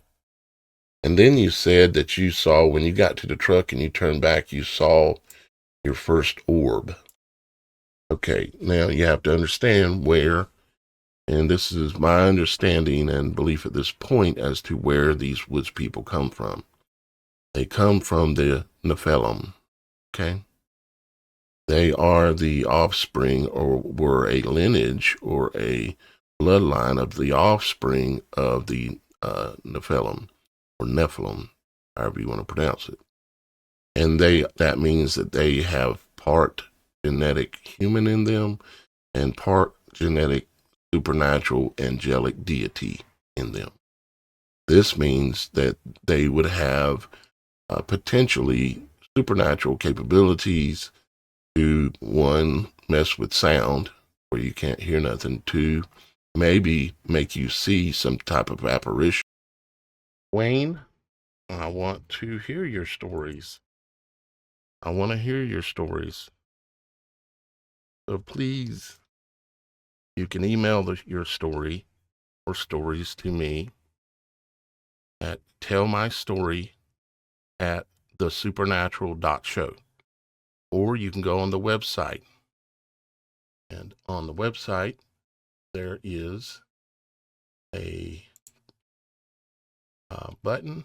And then you said that you saw, when you got to the truck and you turned back, you saw your first orb. Okay, now you have to understand where, and this is my understanding and belief at this point as to where these woods people come from. They come from the Nephilim, okay? They are the offspring, or were a lineage or a bloodline of the offspring of the Nephilim, or Nephilim, however you want to pronounce it. And that means that they have part genetic human in them and part genetic supernatural angelic deity in them. This means that they would have potentially supernatural capabilities to, one, mess with sound where you can't hear nothing, two, maybe make you see some type of apparition. Wayne, I want to hear your stories. I want to hear your stories. So please, you can email your story or stories to me at tellmystory@thesupernatural.show. Or you can go on the website. And on the website, there is a button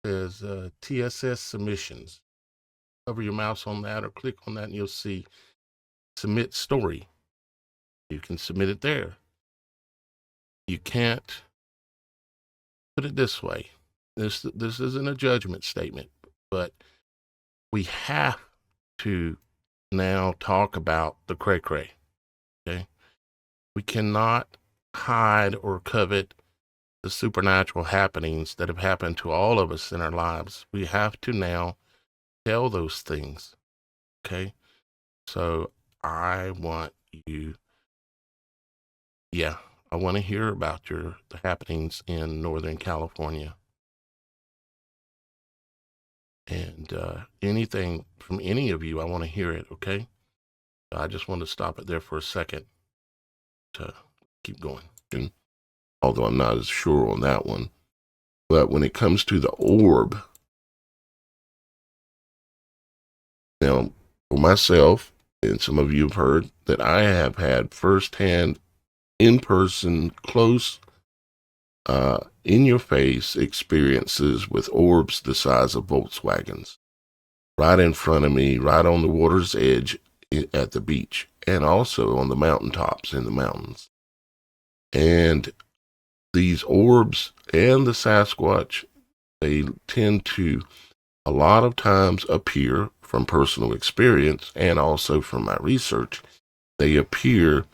that says TSS submissions. Hover your mouse on that or click on that and you'll see submit story. You can submit it there. You can't, put it this way. This isn't a judgment statement, but we have to now talk about the cray-cray. Okay? We cannot hide or covet the supernatural happenings that have happened to all of us in our lives. We have to now tell those things. Okay? So I want you, I want to hear about the happenings in Northern California. And anything from any of you, I want to hear it, okay? I just want to stop it there for a second to keep going. And although I'm not as sure on that one. But when it comes to the orb, now, for myself, and some of you have heard that I have had firsthand, in-person, close, in-your-face experiences with orbs the size of Volkswagens, right in front of me, right on the water's edge at the beach, and also on the mountaintops in the mountains. And these orbs and the Sasquatch, they tend to a lot of times appear, from personal experience and also from my research, they appear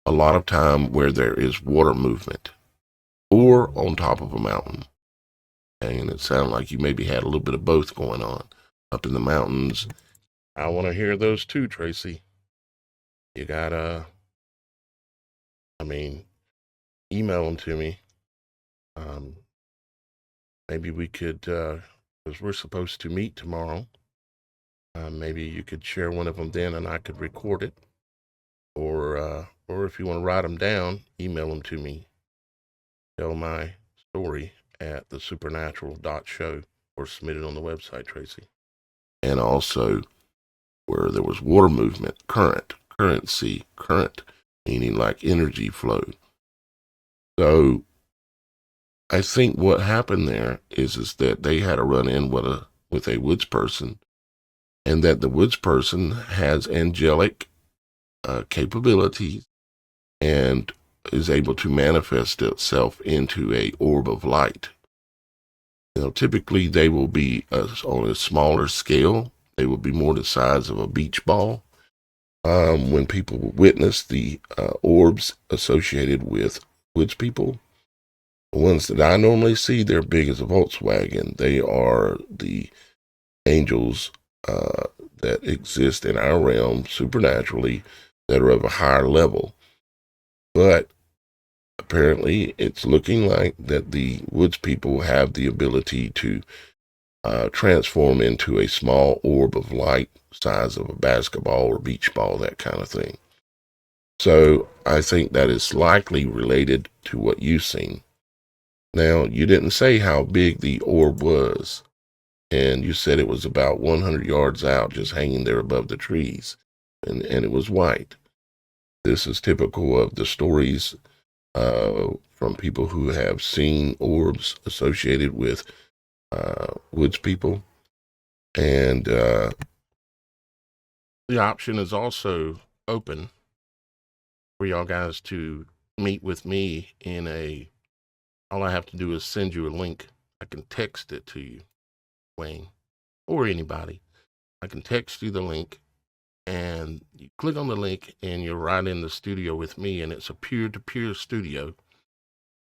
a lot of time where there is water movement or on top of a mountain. And it sounded like you maybe had a little bit of both going on up in the mountains. I want to hear those too, Tracy. you gotta, email them to me. Maybe we could, because we're supposed to meet tomorrow. Maybe you could share one of them then, and I could record it. Or if you want to write them down, email them to me. Tell my story at thesupernatural.show or submit it on the website, Tracy. And also where there was water movement, currency, current, meaning like energy flow. So I think what happened there is that they had a run-in with a woods person, and that the woods person has angelic capabilities and is able to manifest itself into a orb of light. Typically they will be on a smaller scale. They will be more the size of a beach ball. When people witness the orbs associated with woods people, the ones that I normally see, they're big as a Volkswagen. They are the angels that exist in our realm supernaturally that are of a higher level. But apparently it's looking like that the woods people have the ability to transform into a small orb of light size of a basketball or beach ball, that kind of thing. So I think that is likely related to what you've seen. Now, you didn't say how big the orb was, and you said it was about 100 yards out, just hanging there above the trees, and it was white. This is typical of the stories from people who have seen orbs associated with woods people. And the option is also open for y'all guys to meet with me all I have to do is send you a link. I can text it to you, Wayne, or anybody. I can text you the link, and you click on the link and you're right in the studio with me, and it's a peer-to-peer studio,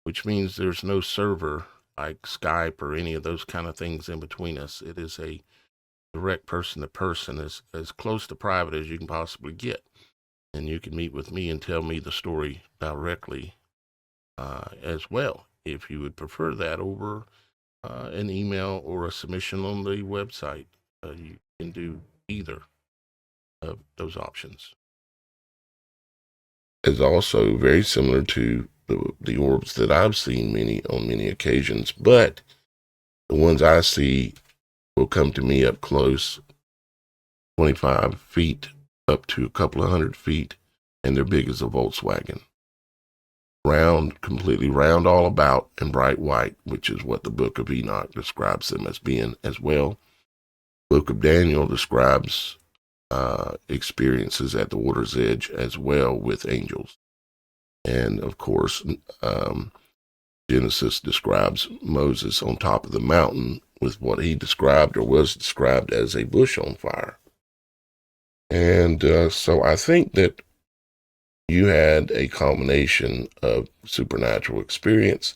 which means there's no server like Skype or any of those kind of things in between us. It is a direct person-to-person, as close to private as you can possibly get. And you can meet with me and tell me the story directly as well, if you would prefer that over an email or a submission on the website. You can do either of those options. It's also very similar to the orbs that I've seen on many occasions, but the ones I see will come to me up close, 25 feet up to a couple of 100 feet, and they're big as a Volkswagen. Round, completely round all about, and bright white, which is what the Book of Enoch describes them as being as well. Book of Daniel describes experiences at the water's edge as well with angels. And of course, Genesis describes Moses on top of the mountain with what he described or was described as a bush on fire. And so I think that you had a combination of supernatural experience,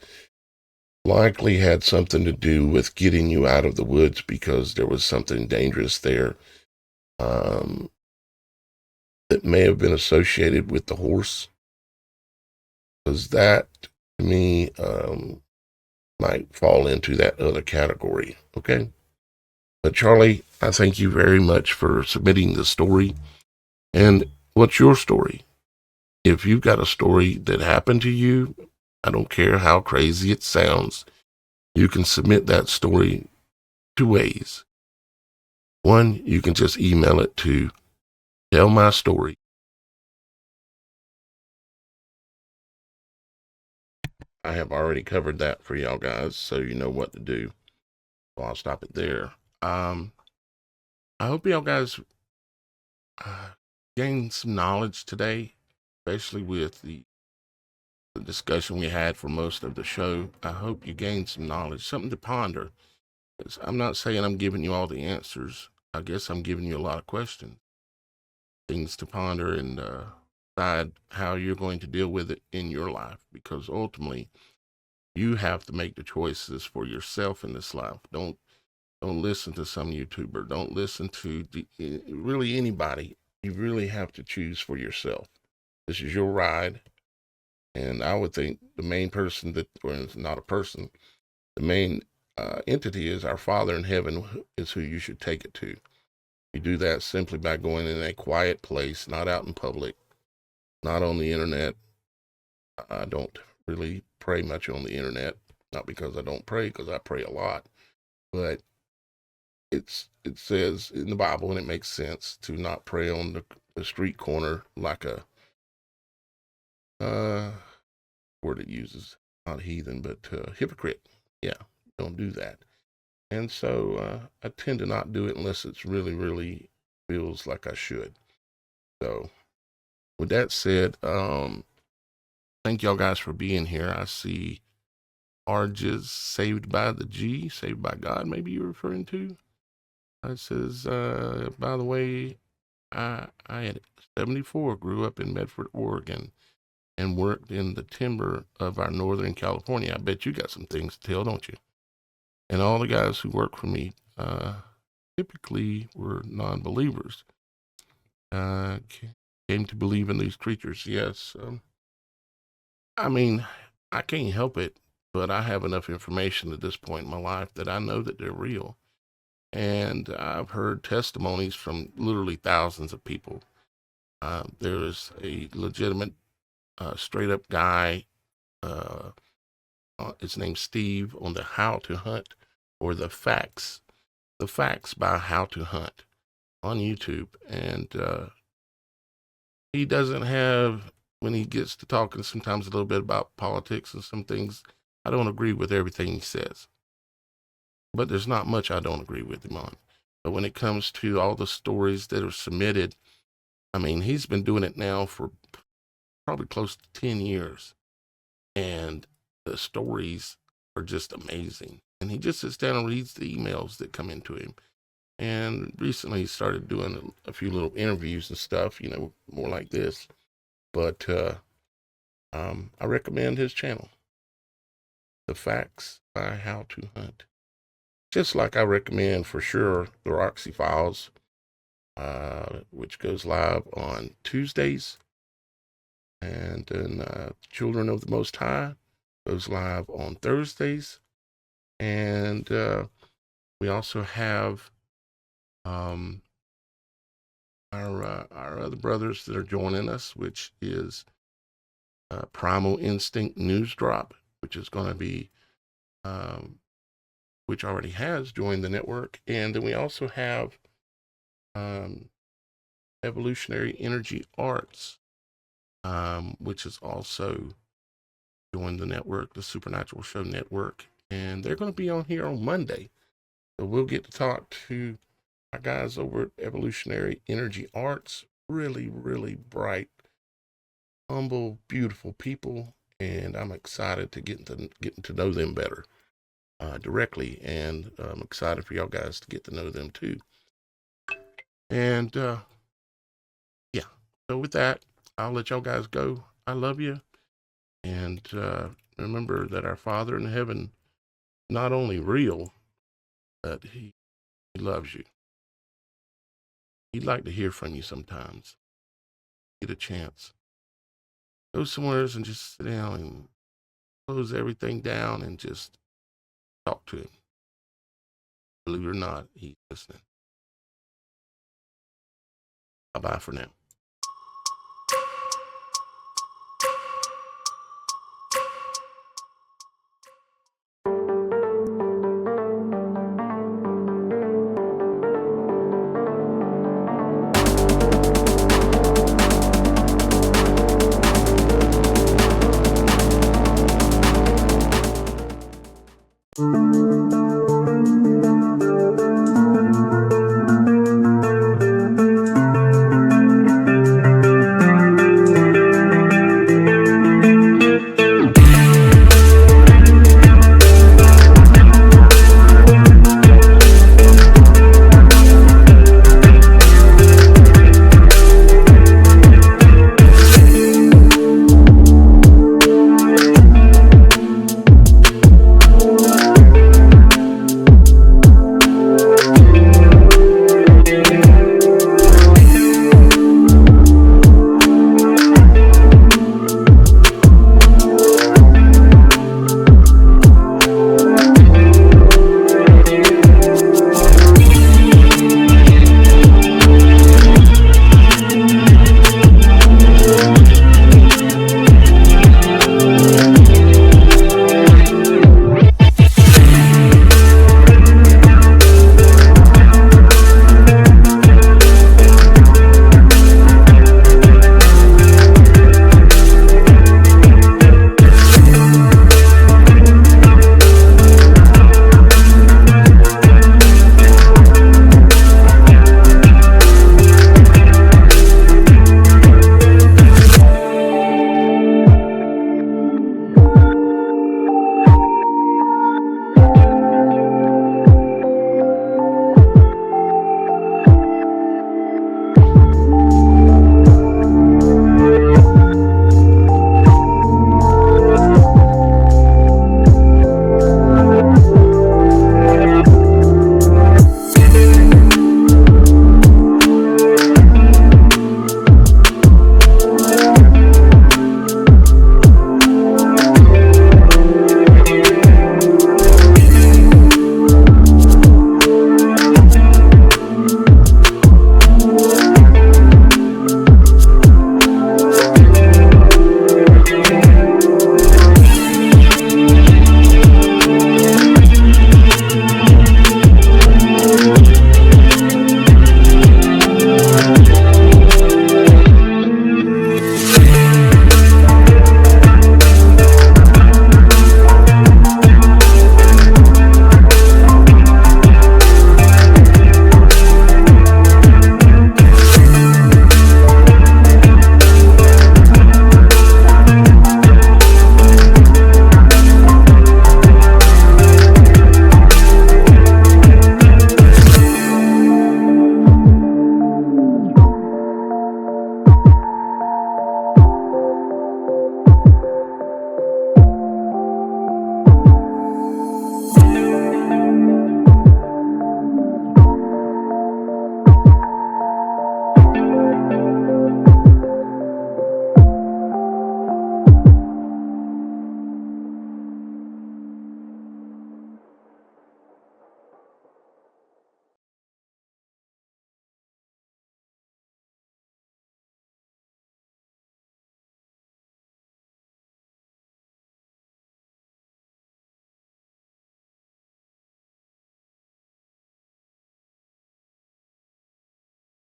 likely had something to do with getting you out of the woods because there was something dangerous there that may have been associated with the horse. Because that, to me, might fall into that other category, okay? But Charlie, I thank you very much for submitting the story. And what's your story? If you've got a story that happened to you, I don't care how crazy it sounds, you can submit that story 2 ways. One, you can just email it to Tell My Story. I have already covered that for y'all guys, so you know what to do. So I'll stop it there. I hope y'all guys gained some knowledge today, especially with the discussion we had for most of the show. I hope you gained some knowledge, something to ponder. I'm not saying I'm giving you all the answers. I guess I'm giving you a lot of questions, things to ponder, and decide how you're going to deal with it in your life, because ultimately you have to make the choices for yourself in this life. Don't listen to some YouTuber. Don't listen to really anybody You really have to choose for yourself. This is your ride. And I would think the main person or it's not a person, the main entity is our Father in heaven is who you should take it to. You do that simply by going in a quiet place, not out in public, not on the internet. I don't really pray much on the internet, not because I don't pray, because I pray a lot, but it says in the Bible, and it makes sense, to not pray on the street corner like a word it uses, not heathen, but hypocrite. Yeah, don't do that. And so I tend to not do it unless it's really, really feels like I should. So with that said, thank y'all guys for being here. I see Arges saved by the G, saved by God, maybe you're referring to. It says, by the way, I at 74 grew up in Medford, Oregon, and worked in the timber of our Northern California. I bet you got some things to tell, don't you? And all the guys who work for me typically were non-believers. Came to believe in these creatures. Yes. I mean, I can't help it, but I have enough information at this point in my life that I know that they're real. And I've heard testimonies from literally thousands of people. There is a legitimate, straight up guy, his name's Steve, on the How to Hunt or the Facts by How to Hunt on YouTube. And he doesn't have, when he gets to talking sometimes a little bit about politics and some things, I don't agree with everything he says. But there's not much I don't agree with him on. But when it comes to all the stories that are submitted, I mean, he's been doing it now for probably close to 10 years. And the stories are just amazing. And he just sits down and reads the emails that come into him. And recently he started doing a few little interviews and stuff, you know, more like this. But I recommend his channel, The Facts by How to Hunt. Just like I recommend for sure the Roxy Files, which goes live on Tuesdays. And then Children of the Most High goes live on Thursdays. And we also have our other brothers that are joining us, which is Primal Instinct News Drop, which is going to be, which already has joined the network. And then we also have Evolutionary Energy Arts, which is also joined the network, the Supernatural Show Network. And they're going to be on here on Monday. So we'll get to talk to our guys over at Evolutionary Energy Arts. Really, really bright, humble, beautiful people. And I'm excited to getting to know them better directly. And I'm excited for y'all guys to get to know them too. And yeah, so with that, I'll let y'all guys go. I love you. And remember that our Father in heaven, not only real, but he loves you. He'd like to hear from you sometimes. Get a chance. Go somewhere and just sit down and close everything down and just talk to him. Believe it or not, he's listening. Bye-bye for now.